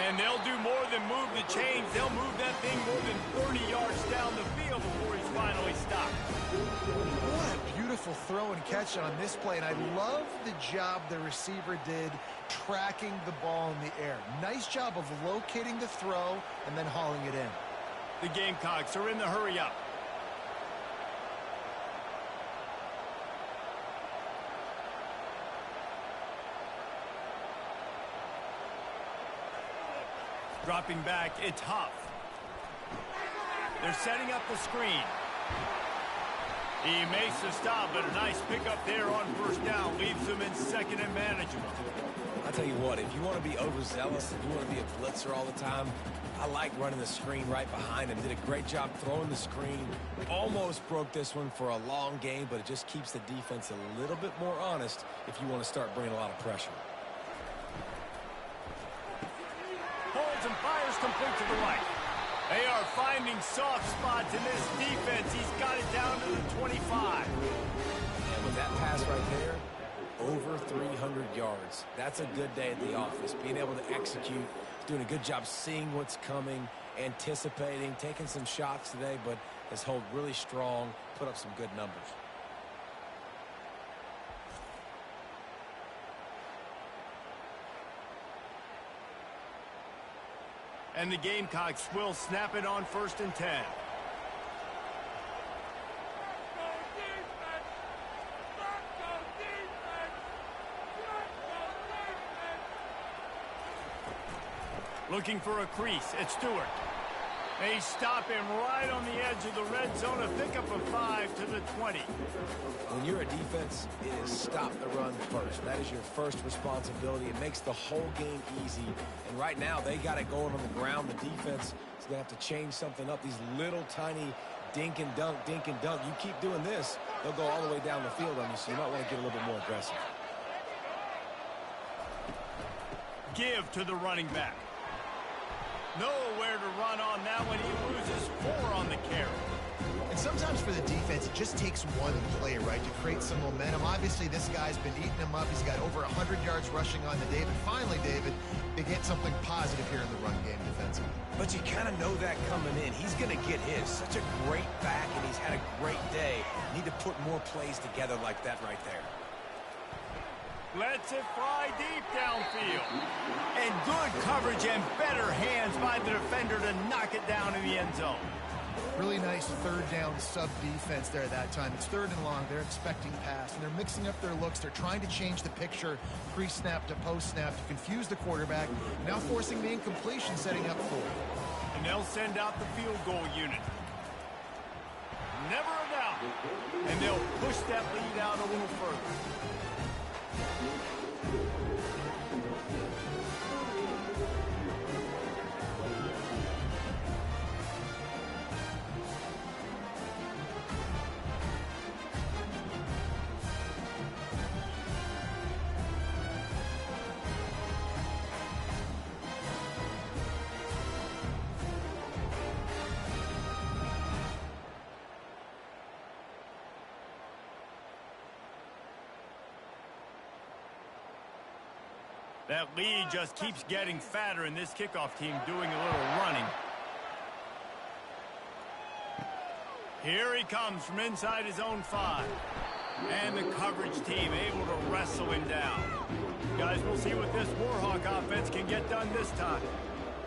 And they'll do more than move the chains. They'll move that thing more than 30 yards down the field before he's finally stopped. What a beautiful throw and catch on this play. And I love the job the receiver did tracking the ball in the air. Nice job of locating the throw and then hauling it in. The Gamecocks are in the hurry up. Dropping back, it's Huff. They're setting up the screen. He makes the stop, but a nice pickup there on first down. Leaves him in second and manageable. I'll tell you what, if you want to be overzealous, if you want to be a blitzer all the time, I like running the screen right behind him. Did a great job throwing the screen. Almost broke this one for a long game, but it just keeps the defense a little bit more honest if you want to start bringing a lot of pressure. Holds and fires complete to the right. They are finding soft spots in this defense. He's got it down to the 25. And with that pass right there, over 300 yards. That's a good day at the office. Being able to execute, doing a good job seeing what's coming, anticipating, taking some shots today, but has held really strong, put up some good numbers. And the Gamecocks will snap it on first and 10. Looking for a crease. It's Stewart. They stop him right on the edge of the red zone. A pickup of 5 to the 20. When you're a defense, it is stop the run first. That is your first responsibility. It makes the whole game easy. And right now, they got it going on the ground. The defense is going to have to change something up. These little tiny dink and dunk, dink and dunk. You keep doing this, they'll go all the way down the field on you, so you might want to get a little bit more aggressive. Give to the running back. Nowhere to run on that one. He loses 4 on the carry. And sometimes for the defense, it just takes one play, right, to create some momentum. Obviously, this guy's been eating him up. He's got over 100 yards rushing on the day. But finally, David, they get something positive here in the run game defensively. But you kind of know that coming in. He's going to get his. Such a great back, and he's had a great day. Need to put more plays together like that right there. Lets it fly deep downfield. And good coverage and better hands by the defender to knock it down in the end zone. Really nice third down sub defense there at that time. It's 3rd and long. They're expecting pass, and they're mixing up their looks. They're trying to change the picture pre-snap to post-snap to confuse the quarterback, now forcing the incompletion, setting up 4th. And they'll send out the field goal unit. Never a doubt. And they'll push that lead out a little further. That lead just keeps getting fatter, and this kickoff team doing a little running. Here he comes from inside his own 5. And the coverage team able to wrestle him down. Guys, we'll see what this Warhawk offense can get done this time.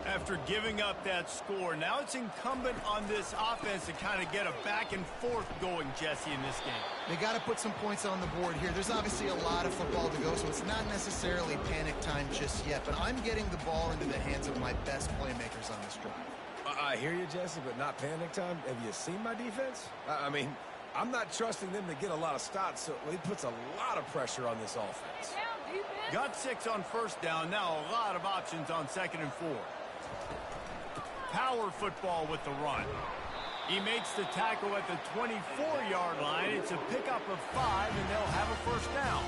After giving up that score, now it's incumbent on this offense to kind of get a back and forth going, Jesse, in this game. They got to put some points on the board here. There's obviously a lot of football to go, so it's not necessarily panic time just yet, but I'm getting the ball into the hands of my best playmakers on this drive. I hear you, Jesse, but not panic time. Have you seen my defense? I mean, I'm not trusting them to get a lot of stops, so it puts a lot of pressure on this offense. Got 6 on 1st down. Now a lot of options on 2nd and 4. Power football with the run. He makes the tackle at the 24-yard line. It's a pickup of 5, and they'll have a 1st down.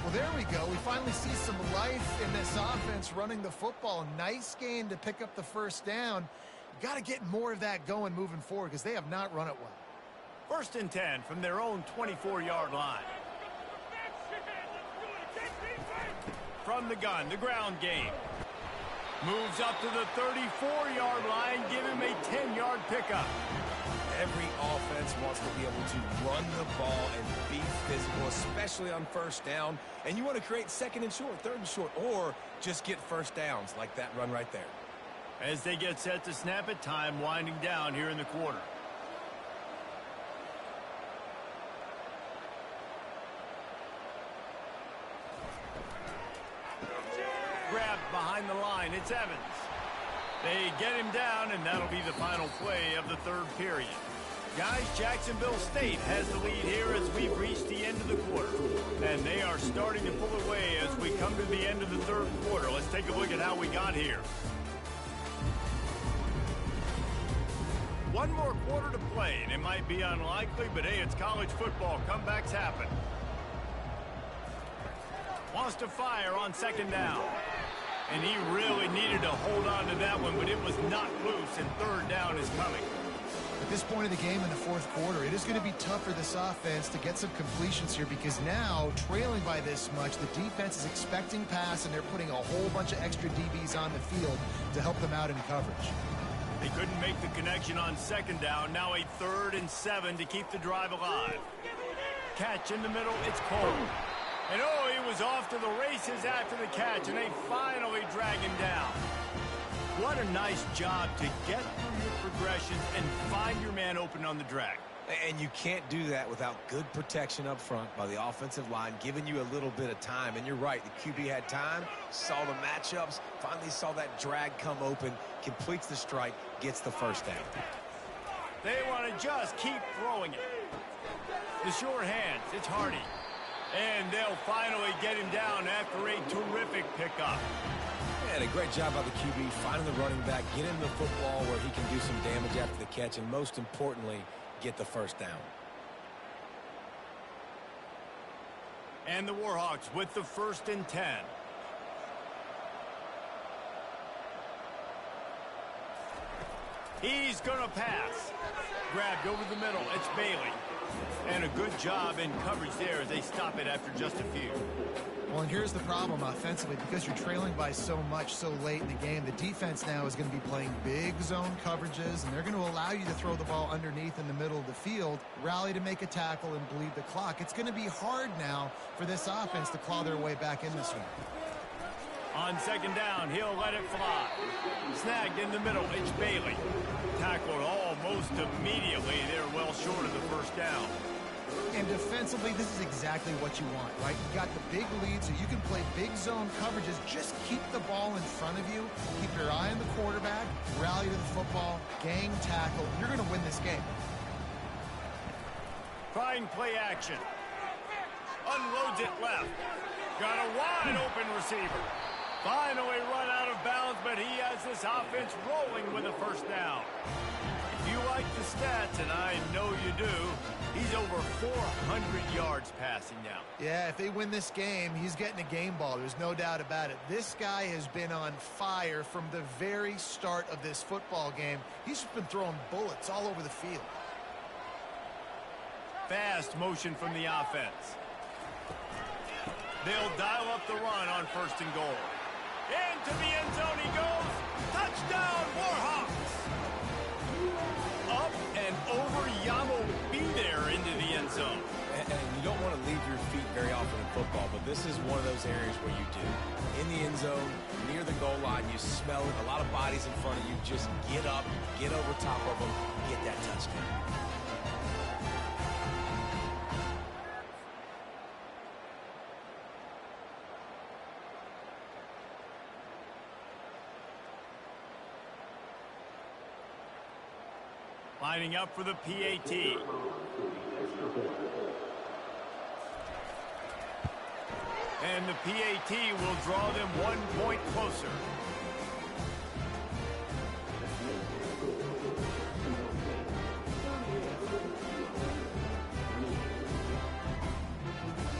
Well, there we go. We finally see some life in this offense running the football. Nice gain to pick up the 1st down. Got to get more of that going moving forward because they have not run it well. 1st and 10 from their own 24-yard line. From the gun, the ground game. Moves up to the 34-yard line. Give him a 10-yard pickup. Every offense wants to be able to run the ball and be physical, especially on 1st down. And you want to create 2nd and short, 3rd and short, or just get 1st downs like that run right there. As they get set to snap it, time winding down here in the quarter. Grabbed behind the line. It's Evans. They get him down, and that'll be the final play of the 3rd period. Guys, Jacksonville State has the lead here as we've reached the end of the quarter. And they are starting to pull away as we come to the end of the 3rd quarter. Let's take a look at how we got here. One more quarter to play, and it might be unlikely, but hey, it's college football. Comebacks happen. Wants to fire on 2nd down. And he really needed to hold on to that one, but it was not loose, and 3rd down is coming. At this point of the game in the 4th quarter, it is going to be tough for this offense to get some completions here because now, trailing by this much, the defense is expecting pass, and they're putting a whole bunch of extra DBs on the field to help them out in coverage. They couldn't make the connection on 2nd down. Now a 3rd and 7 to keep the drive alive. Catch in the middle. It's Cole. And oh, he was off to the races after the catch, and they finally drag him down. What a nice job to get through your progressions and find your man open on the drag. And you can't do that without good protection up front by the offensive line, giving you a little bit of time. And you're right, the QB had time, saw the matchups, finally saw that drag come open, completes the strike, gets the first down. They want to just keep throwing it. The sure hands, it's Hardy. And they'll finally get him down after a terrific pickup. And a great job by the QB, finding the running back, get him the football where he can do some damage after the catch, and most importantly, get the first down. And the Warhawks with the 1st and 10. He's going to pass. Grabbed over the middle. It's Bailey. And a good job in coverage there as they stop it after just a few. Well, and here's the problem offensively. Because you're trailing by so much so late in the game, the defense now is going to be playing big zone coverages, and they're going to allow you to throw the ball underneath in the middle of the field, rally to make a tackle, and bleed the clock. It's going to be hard now for this offense to claw their way back in this one. On 2nd down, he'll let it fly. Snagged in the middle, it's Bailey. Tackled almost immediately. They're well short of the 1st down. And defensively, this is exactly what you want, right? You got the big lead, so you can play big zone coverages. Just keep the ball in front of you. Keep your eye on the quarterback. Rally to the football. Gang tackle. You're going to win this game. Trying play action. Unloads it left. Got a wide open receiver. Finally run out of bounds, but he has this offense rolling with a 1st down. If you like the stats, and I know you do, he's over 400 yards passing now. Yeah, if they win this game, he's getting a game ball. There's no doubt about it. This guy has been on fire from the very start of this football game. He's just been throwing bullets all over the field. Fast motion from the offense. They'll dial up the run on 1st and goal. Into the end zone he goes. Touchdown, Warhawks! Up and over Yamo be there into the end zone. And you don't want to leave your feet very often in football, but this is one of those areas where you do. In the end zone, near the goal line, you smell it. A lot of bodies in front of you. Just get up, get over top of them, get that touchdown. Lining up for the PAT. And the PAT will draw them 1 point closer.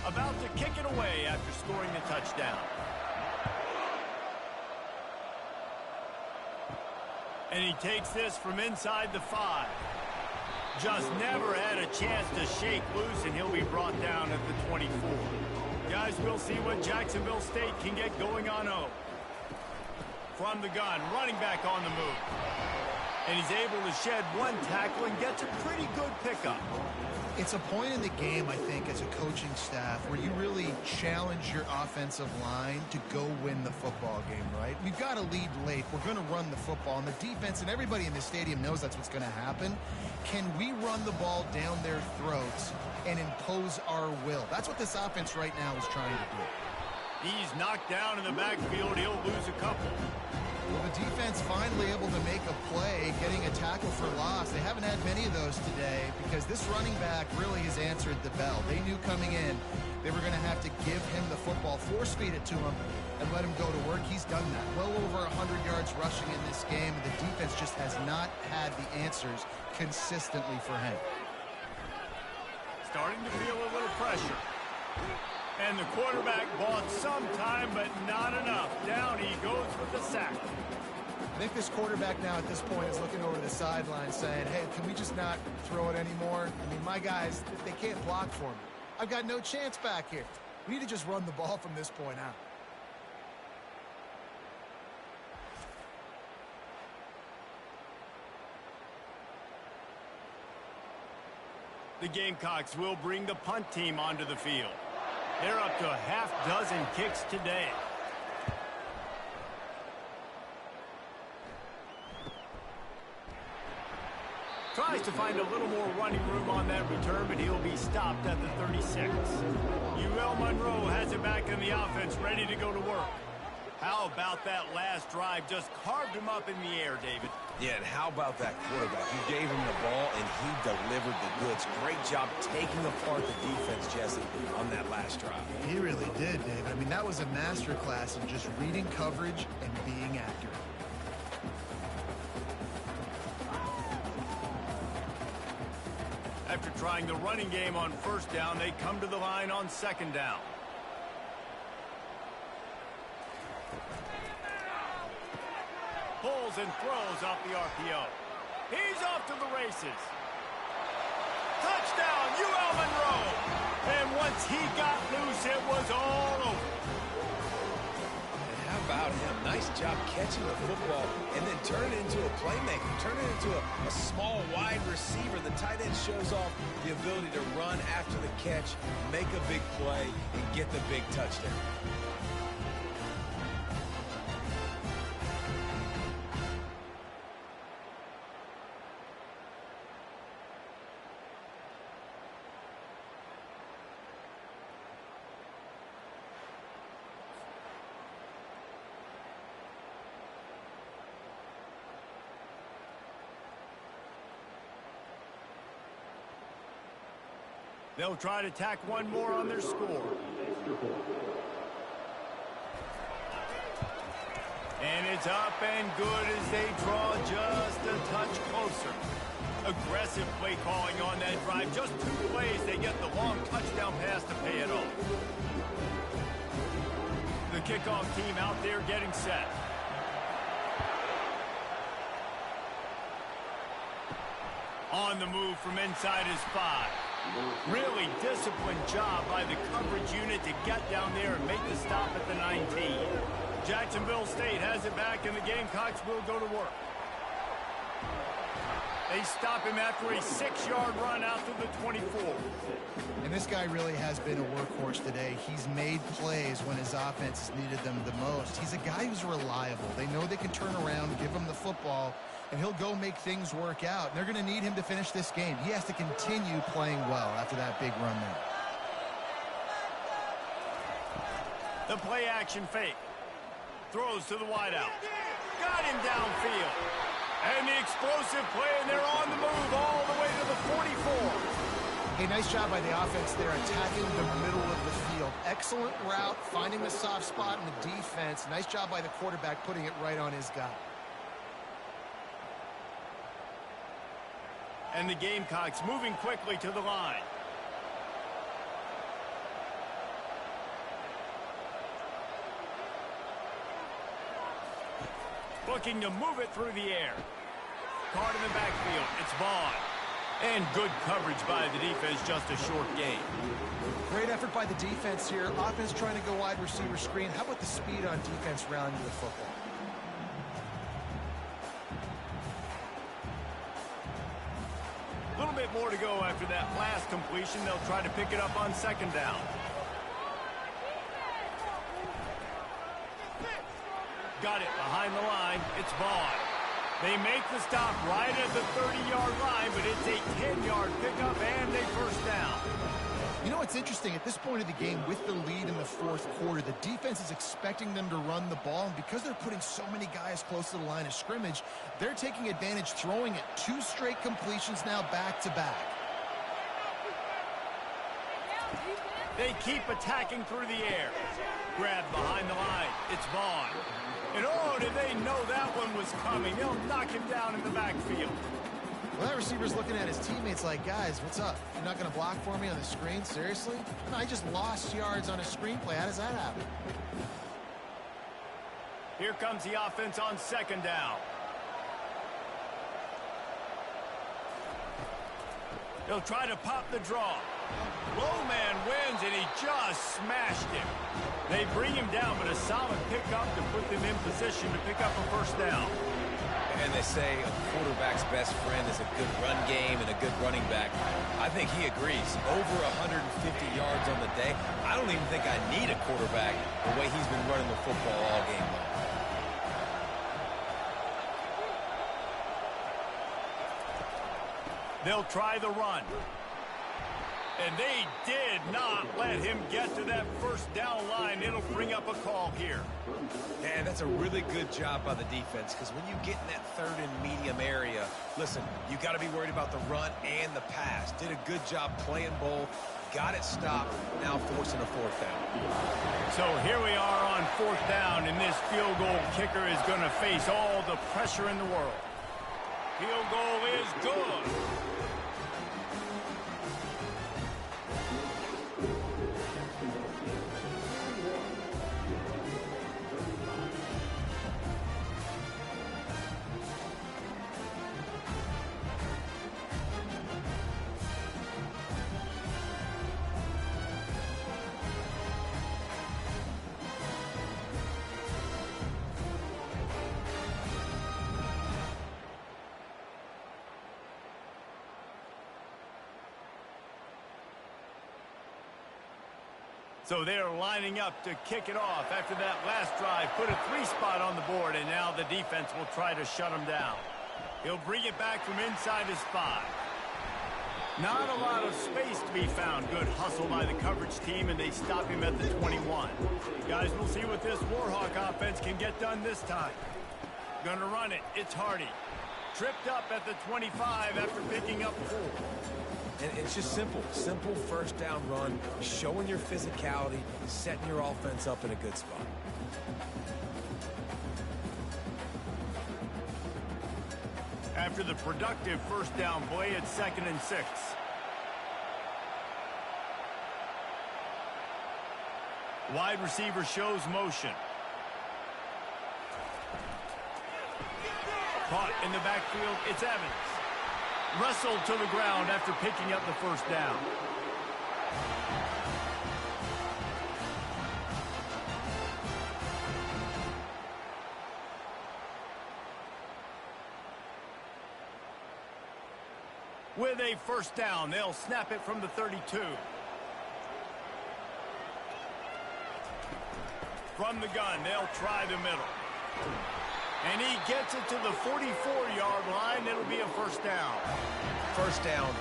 About to kick it away after scoring the touchdown. And he takes this from inside the 5. Just never had a chance to shake loose, and he'll be brought down at the 24. Guys, we'll see what Jacksonville State can get going on 0. From the gun, running back on the move. And he's able to shed 1 tackle and gets a pretty good pickup. It's a point in the game, I think, as a coaching staff where you really challenge your offensive line to go win the football game, right? We've got to lead late. We're going to run the football. And the defense and everybody in the stadium knows that's what's going to happen. Can we run the ball down their throats and impose our will? That's what this offense right now is trying to do. He's knocked down in the backfield. He'll lose a couple. Well, the defense finally able to make a play, getting a tackle for loss. They haven't had many of those today because this running back really has answered the bell. They knew coming in they were going to have to give him the football, force feed it to him, and let him go to work. He's done that. Well over 100 yards rushing in this game, and the defense just has not had the answers consistently for him. Starting to feel a little pressure. And the quarterback bought some time, but not enough. Down he goes with the sack. I think this quarterback now at this point is looking over the sideline saying, hey, can we just not throw it anymore? I mean, my guys, they can't block for me. I've got no chance back here. We need to just run the ball from this point out. The Gamecocks will bring the punt team onto the field. They're up to a half-dozen kicks today. Tries to find a little more running room on that return, but he'll be stopped at the 36. UL Monroe has it back in the offense, ready to go to work. How about that last drive? Just carved him up in the air, David. Yeah, and how about that quarterback? You gave him the ball, and he delivered the goods. Great job taking apart the defense, Jesse, on that last drive. He really did, David. I mean, that was a masterclass in just reading coverage and being accurate. After trying the running game on first down, they come to the line on second down. Pulls and throws off the RPO. He's off to the races. Touchdown, UL Monroe. And once he got loose, it was all over. And how about him? Nice job catching the football and then turn it into a playmaker. Turn it into a small, wide receiver. The tight end shows off the ability to run after the catch, make a big play, and get the big touchdown. They'll try to tack one more on their score. And it's up and good as they draw just a touch closer. Aggressive play calling on that drive. Just 2 plays, they get the long touchdown pass to pay it off. The kickoff team out there getting set. On the move from inside his 5. Really disciplined job by the coverage unit to get down there and make the stop at the 19. Jacksonville State has it back, and the Gamecocks will go to work. They stop him after a 6-yard run out to the 24. And this guy really has been a workhorse today. He's made plays when his offense has needed them the most. He's a guy who's reliable. They know they can turn around, give him the football, and he'll go make things work out. And they're going to need him to finish this game. He has to continue playing well after that big run there. The play action fake. Throws to the wideout. Got him downfield. And the explosive play, and they're on the move all the way to the 44. Hey, nice job by the offense there, attacking the middle of the field. Excellent route, finding the soft spot in the defense. Nice job by the quarterback putting it right on his guy. And the Gamecocks moving quickly to the line. Looking to move it through the air. Caught in the backfield. It's Vaughn. And good coverage by the defense, just a short gain. Great effort by the defense here. Offense trying to go wide receiver screen. How about the speed on defense rounding the football? A little bit more to go after that last completion. They'll try to pick it up on second down. Got it behind the line. It's Vaughn. They make the stop right at the 30-yard line, but it's a 10-yard pickup and a first down. You know what's interesting? At this point of the game, with the lead in the fourth quarter, the defense is expecting them to run the ball, and because they're putting so many guys close to the line of scrimmage, they're taking advantage, throwing it. 2 straight completions now back-to-back. They keep attacking through the air. Grabbed behind the line. It's Vaughn. And oh, did they know that one was coming? They'll knock him down in the backfield. Well, that receiver's looking at his teammates like, guys, what's up? You're not going to block for me on the screen? Seriously? No, I just lost yards on a screenplay. How does that happen? Here comes the offense on second down. They'll try to pop the draw. Low man wins, and he just smashed him. They bring him down, but a solid pickup to put them in position to pick up a first down. And they say a quarterback's best friend is a good run game and a good running back. I think he agrees. Over 150 yards on the day. I don't even think I need a quarterback the way he's been running the football all game long. They'll try the run. And they did not let him get to that first down line. It'll bring up a call here. And that's a really good job by the defense, because when you get in that third and medium area, listen, you got to be worried about the run and the pass. Did a good job playing both. Got it stopped. Now forcing a fourth down. So here we are on fourth down, and this field goal kicker is going to face all the pressure in the world. Field goal is good. So they're lining up to kick it off after that last drive. Put a 3-spot on the board, and now the defense will try to shut him down. He'll bring it back from inside his 5. Not a lot of space to be found. Good hustle by the coverage team, and they stop him at the 21. Guys, we'll see what this Warhawk offense can get done this time. Gonna run it. It's Hardy. Tripped up at the 25 after picking up 4. And it's just simple first down run, showing your physicality, setting your offense up in a good spot. After the productive first down play, it's 2nd and 6. Wide receiver shows motion. Caught in the backfield, it's Evans. Wrestled to the ground after picking up the first down. With a first down, they'll snap it from the 32. From the gun, they'll try the middle. And he gets it to the 44-yard line. It'll be a first down. First down,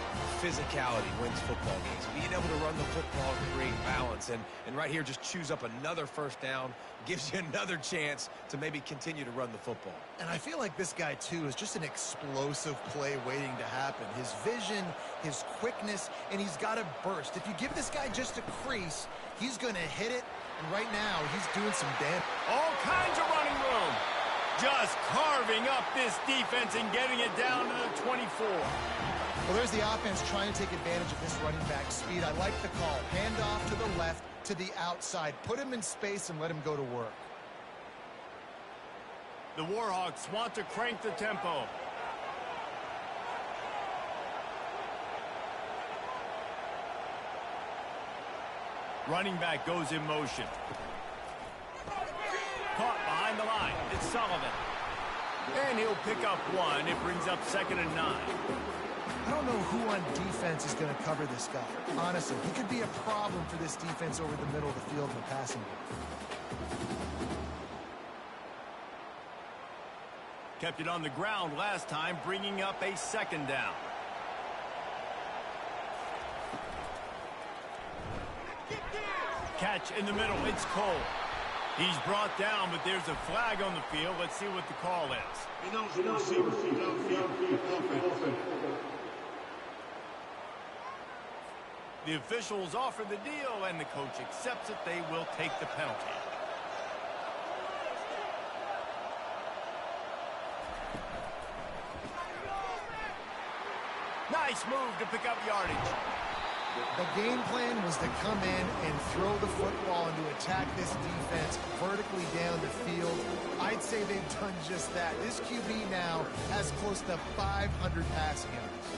physicality wins football games. Being able to run the football and create balance. And right here, just choose up another first down. Gives you another chance to maybe continue to run the football. And I feel like this guy, too, is just an explosive play waiting to happen. His vision, his quickness, and he's got a burst. If you give this guy just a crease, he's going to hit it. And right now, he's doing some damage. All kinds of running room. Just carving up this defense and getting it down to the 24. Well, there's the offense trying to take advantage of this running back speed. I like the call. Hand off to the left, to the outside. Put him in space and let him go to work. The Warhawks want to crank the tempo. Running back goes in motion. Caught behind the line. It's Sullivan. And he'll pick up 1. It brings up 2nd and 9. I don't know who on defense is going to cover this guy. Honestly, he could be a problem for this defense over the middle of the field in the passing game. Kept it on the ground last time, bringing up a 2nd down. Catch in the middle. It's Cole. He's brought down, but there's a flag on the field. Let's see what the call is. The officials offer the deal, and the coach accepts it. They will take the penalty. Nice move to pick up yardage. The game plan was to come in and throw the football and to attack this defense vertically down the field. I'd say they've done just that. This QB now has close to 500 passing yards.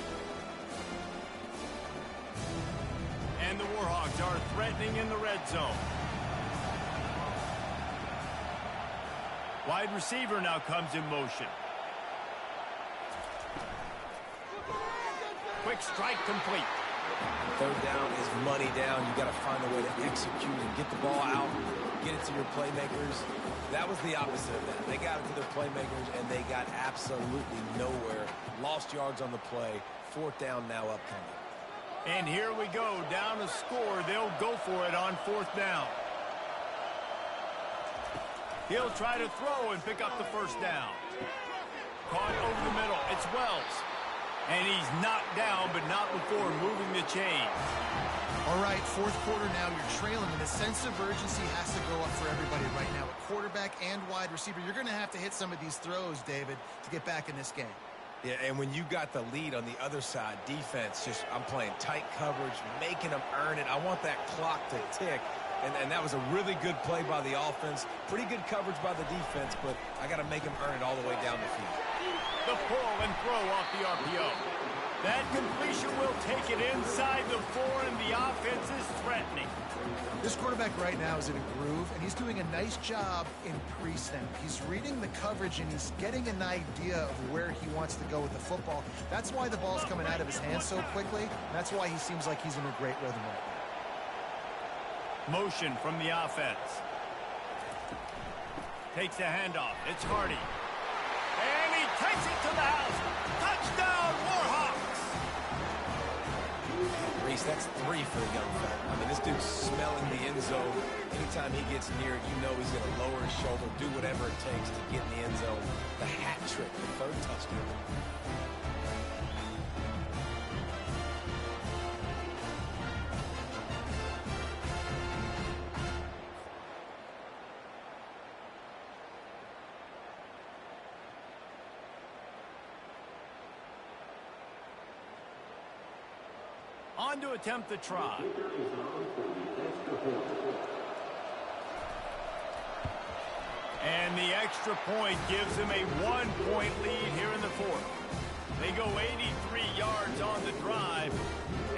And the Warhawks are threatening in the red zone. Wide receiver now comes in motion. Quick strike complete. Third down is money down. You got to find a way to execute and get the ball out, get it to your playmakers. That was the opposite of that. They got it to their playmakers, and they got absolutely nowhere. Lost yards on the play. 4th down now upcoming. And here we go, down a score. They'll go for it on 4th down. He'll try to throw and pick up the 1st down. Caught over the middle. It's Wells. And he's knocked down, but not before moving the chain. All right, 4th quarter now. You're trailing, and the sense of urgency has to go up for everybody right now. At quarterback and wide receiver, you're going to have to hit some of these throws, David, to get back in this game. Yeah, and when you got the lead on the other side, defense, I'm playing tight coverage, making them earn it. I want that clock to tick. And that was a really good play by the offense. Pretty good coverage by the defense, but I got to make them earn it all the way down the field. The pull and throw off the RPO. That completion will take it inside the 4, and the offense is threatening. This quarterback right now is in a groove, and he's doing a nice job in pre-snap. He's reading the coverage, and he's getting an idea of where he wants to go with the football. That's why the ball's coming out of his hands so quickly. And that's why he seems like he's in a great rhythm right now. Motion from the offense. Takes the handoff. It's Hardy. And he takes it to the house. Touchdown, Warhawks! Reese, that's 3 for the young fella. I mean, this dude's smelling the end zone. Anytime he gets near it, you know he's going to lower his shoulder, do whatever it takes to get in the end zone. The hat trick, the 3rd touchdown. On to attempt the try. And the extra point gives them a 1-point lead here in the 4th. They go 83 yards on the drive,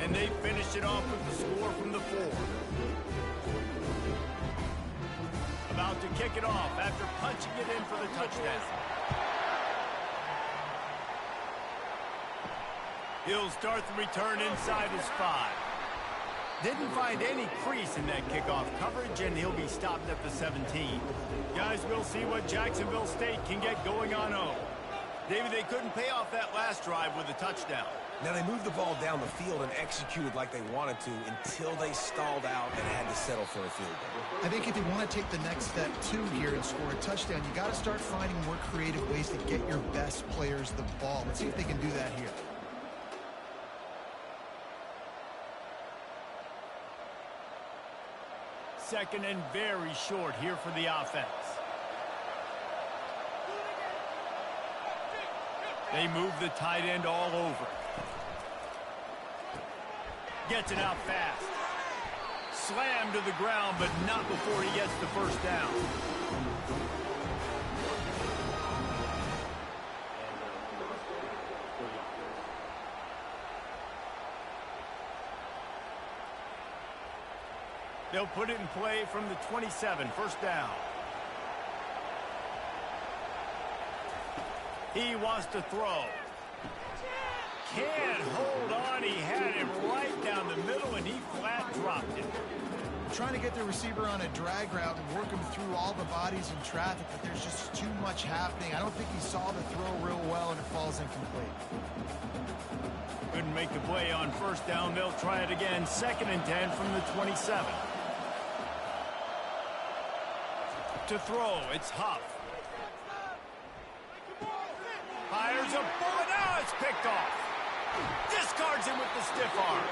and they finish it off with the score from the 4. About to kick it off after punching it in for the touchdown. He'll start the return inside his 5. Didn't find any crease in that kickoff coverage, and he'll be stopped at the 17. Guys, we'll see what Jacksonville State can get going on home. David, they couldn't pay off that last drive with a touchdown. Now, they moved the ball down the field and executed like they wanted to until they stalled out and had to settle for a field goal. I think if you want to take the next step, too, here and score a touchdown, you got to start finding more creative ways to get your best players the ball. Let's see if they can do that here. 2nd and very short here for the offense. They move the tight end all over. Gets it out fast. Slammed to the ground, but not before he gets the 1st down. They'll put it in play from the 27, 1st down. He wants to throw. Can't hold on. He had him right down the middle, and he flat dropped it. Trying to get the receiver on a drag route and work him through all the bodies in traffic, but there's just too much happening. I don't think he saw the throw real well, and it falls incomplete. Couldn't make the play on 1st down. They'll try it again. 2nd and 10 from the 27. To throw, it's Huff. Fires a bullet. Now it's picked off. Discards him with the stiff arm.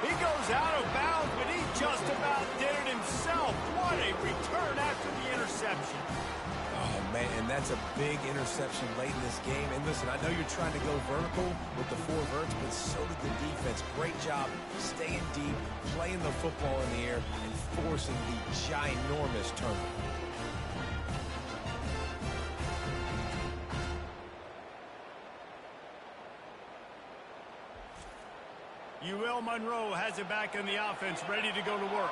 He goes out of bounds, but he just about did it himself. What a return after the interception. Oh, man, and that's a big interception late in this game. And listen, I know you're trying to go vertical with the 4 verts, but so did the defense. Great job staying deep, playing the football in the air, and forcing the ginormous turnover. UL Monroe has it back on the offense, ready to go to work.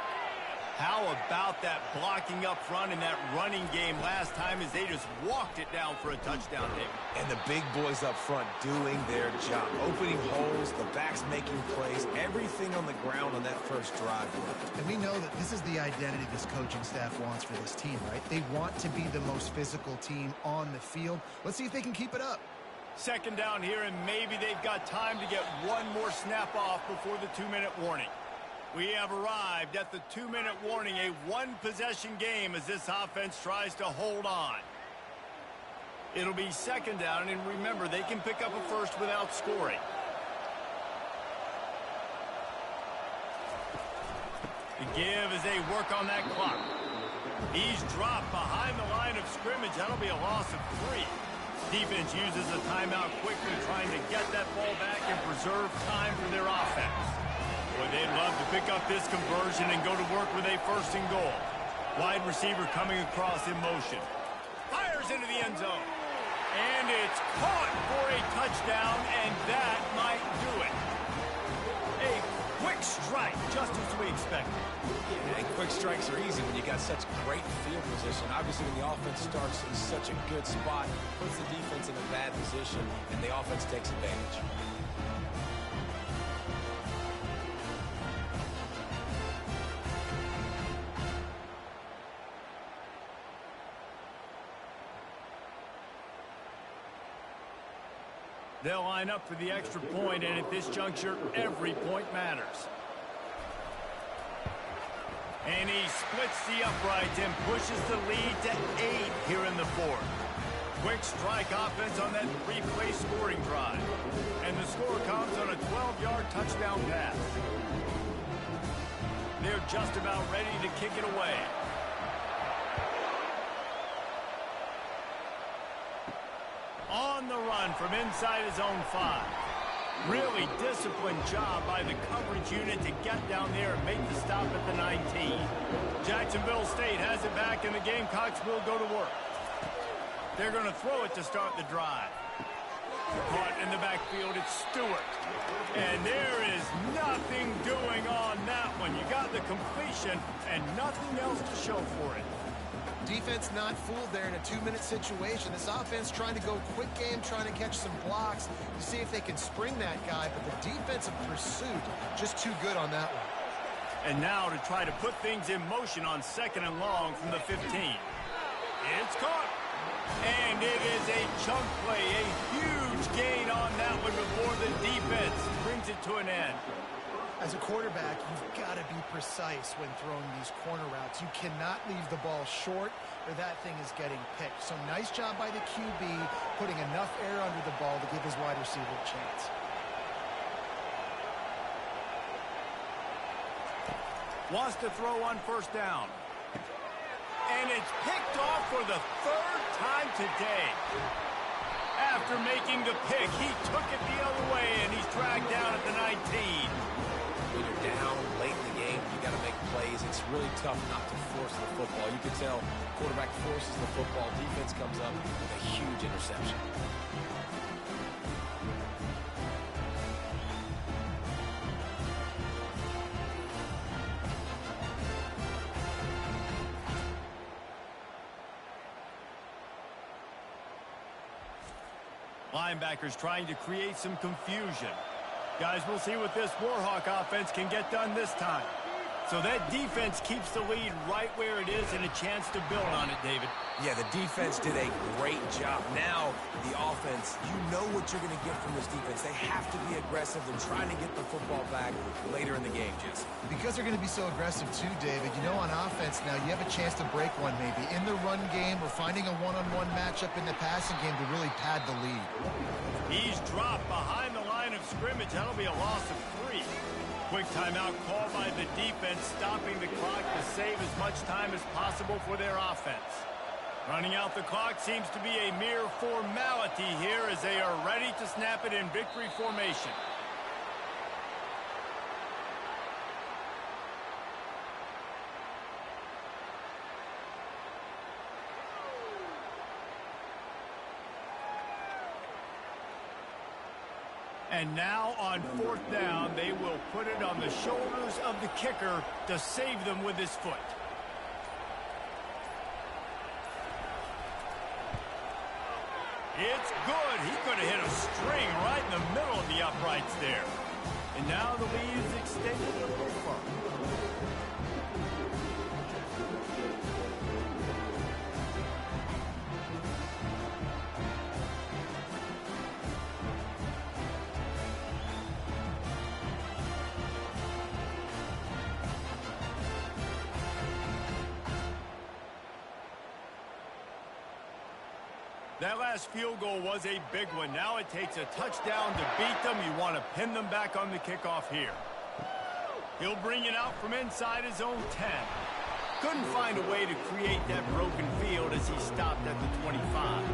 How about that blocking up front in that running game last time as they just walked it down for a touchdown, David? And the big boys up front doing their job. Opening holes, the backs making plays, everything on the ground on that first drive. And we know that this is the identity this coaching staff wants for this team, right? They want to be the most physical team on the field. Let's see if they can keep it up. Second down here, and maybe they've got time to get one more snap off before the 2-minute warning. We have arrived at the 2-minute warning, a one-possession game as this offense tries to hold on. It'll be second down, and remember, they can pick up a first without scoring. The give as they work on that clock. He's dropped behind the line of scrimmage. That'll be a loss of 3. Defense uses a timeout quickly, trying to get that ball back and preserve time for their offense. Boy, they'd love to pick up this conversion and go to work with a first and goal. Wide receiver coming across in motion. Fires into the end zone. And it's caught for a touchdown, and that might do it. A quick strike, just as we expected. And quick strikes are easy when you got such great field position. Obviously, when the offense starts in such a good spot, puts the defense in a bad position, and the offense takes advantage. They'll line up for the extra point, and at this juncture, every point matters. And he splits the uprights and pushes the lead to 8 here in the fourth. Quick strike offense on that 3-play scoring drive. And the score comes on a 12-yard touchdown pass. They're just about ready to kick it away. On the run from inside his own 5. Really disciplined job by the coverage unit to get down there and make the stop at the 19. Jacksonville State has it back, and the Gamecocks will go to work. They're going to throw it to start the drive. Caught in the backfield, it's Stewart. And there is nothing doing on that one. You got the completion and nothing else to show for it. Defense not fooled there in a 2-minute situation. This offense trying to go quick game, trying to catch some blocks to see if they can spring that guy, but the defensive pursuit just too good on that one. And now to try to put things in motion on second and long from the 15. It's caught. And it is a chunk play, a huge gain on that one before the defense brings it to an end. As a quarterback, you've got to be precise when throwing these corner routes. You cannot leave the ball short or that thing is getting picked. So nice job by the QB putting enough air under the ball to give his wide receiver a chance. Wants to throw on first down. And it's picked off for the 3rd time today. After making the pick, he took it the other way, and he's dragged down at the 19. When you're down late in the game, you got to make plays. It's really tough not to force the football. You can tell quarterback forces the football. Defense comes up with a huge interception. Linebackers trying to create some confusion. Guys, we'll see what this Warhawk offense can get done this time. So that defense keeps the lead right where it is and a chance to build on it, David. Yeah, the defense did a great job. Now, the offense, you know what you're going to get from this defense. They have to be aggressive. They're trying to get the football back later in the game, Jesse. Because they're going to be so aggressive too, David, you know, on offense now, you have a chance to break one maybe in the run game or finding a one-on-one matchup in the passing game to really pad the lead. He's dropped behind the line of scrimmage. That'll be a loss of 3. Quick timeout called by the defense, stopping the clock to save as much time as possible for their offense. Running out the clock seems to be a mere formality here as they are ready to snap it in victory formation. And now on 4th down, they will put it on the shoulders of the kicker to save them with his foot. It's good. He could have hit a string right in the middle of the uprights there. And now the lead is extended a little further. That last field goal was a big one. Now it takes a touchdown to beat them. You want to pin them back on the kickoff here. He'll bring it out from inside his own 10. Couldn't find a way to create that broken field as he stopped at the 25.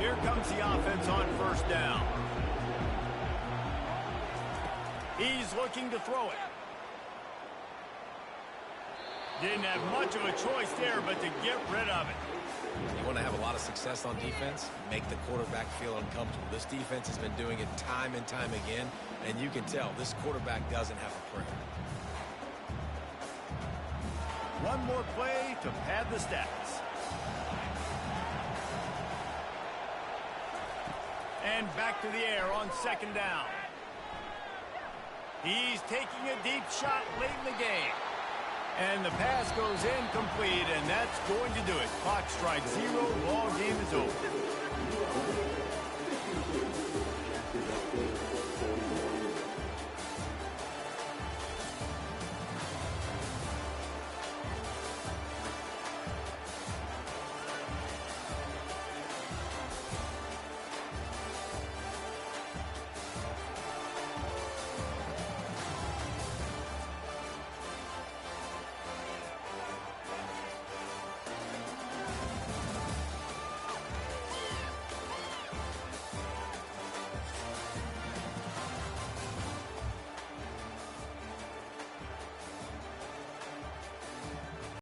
Here comes the offense on first down. He's looking to throw it. Didn't have much of a choice there, but to get rid of it. You want to have a lot of success on defense, make the quarterback feel uncomfortable. This defense has been doing it time and time again, and you can tell this quarterback doesn't have a prayer. One more play to pad the stats. And back to the air on second down. He's taking a deep shot late in the game. And the pass goes incomplete, and that's going to do it. Clock strikes 0. Ball game is over.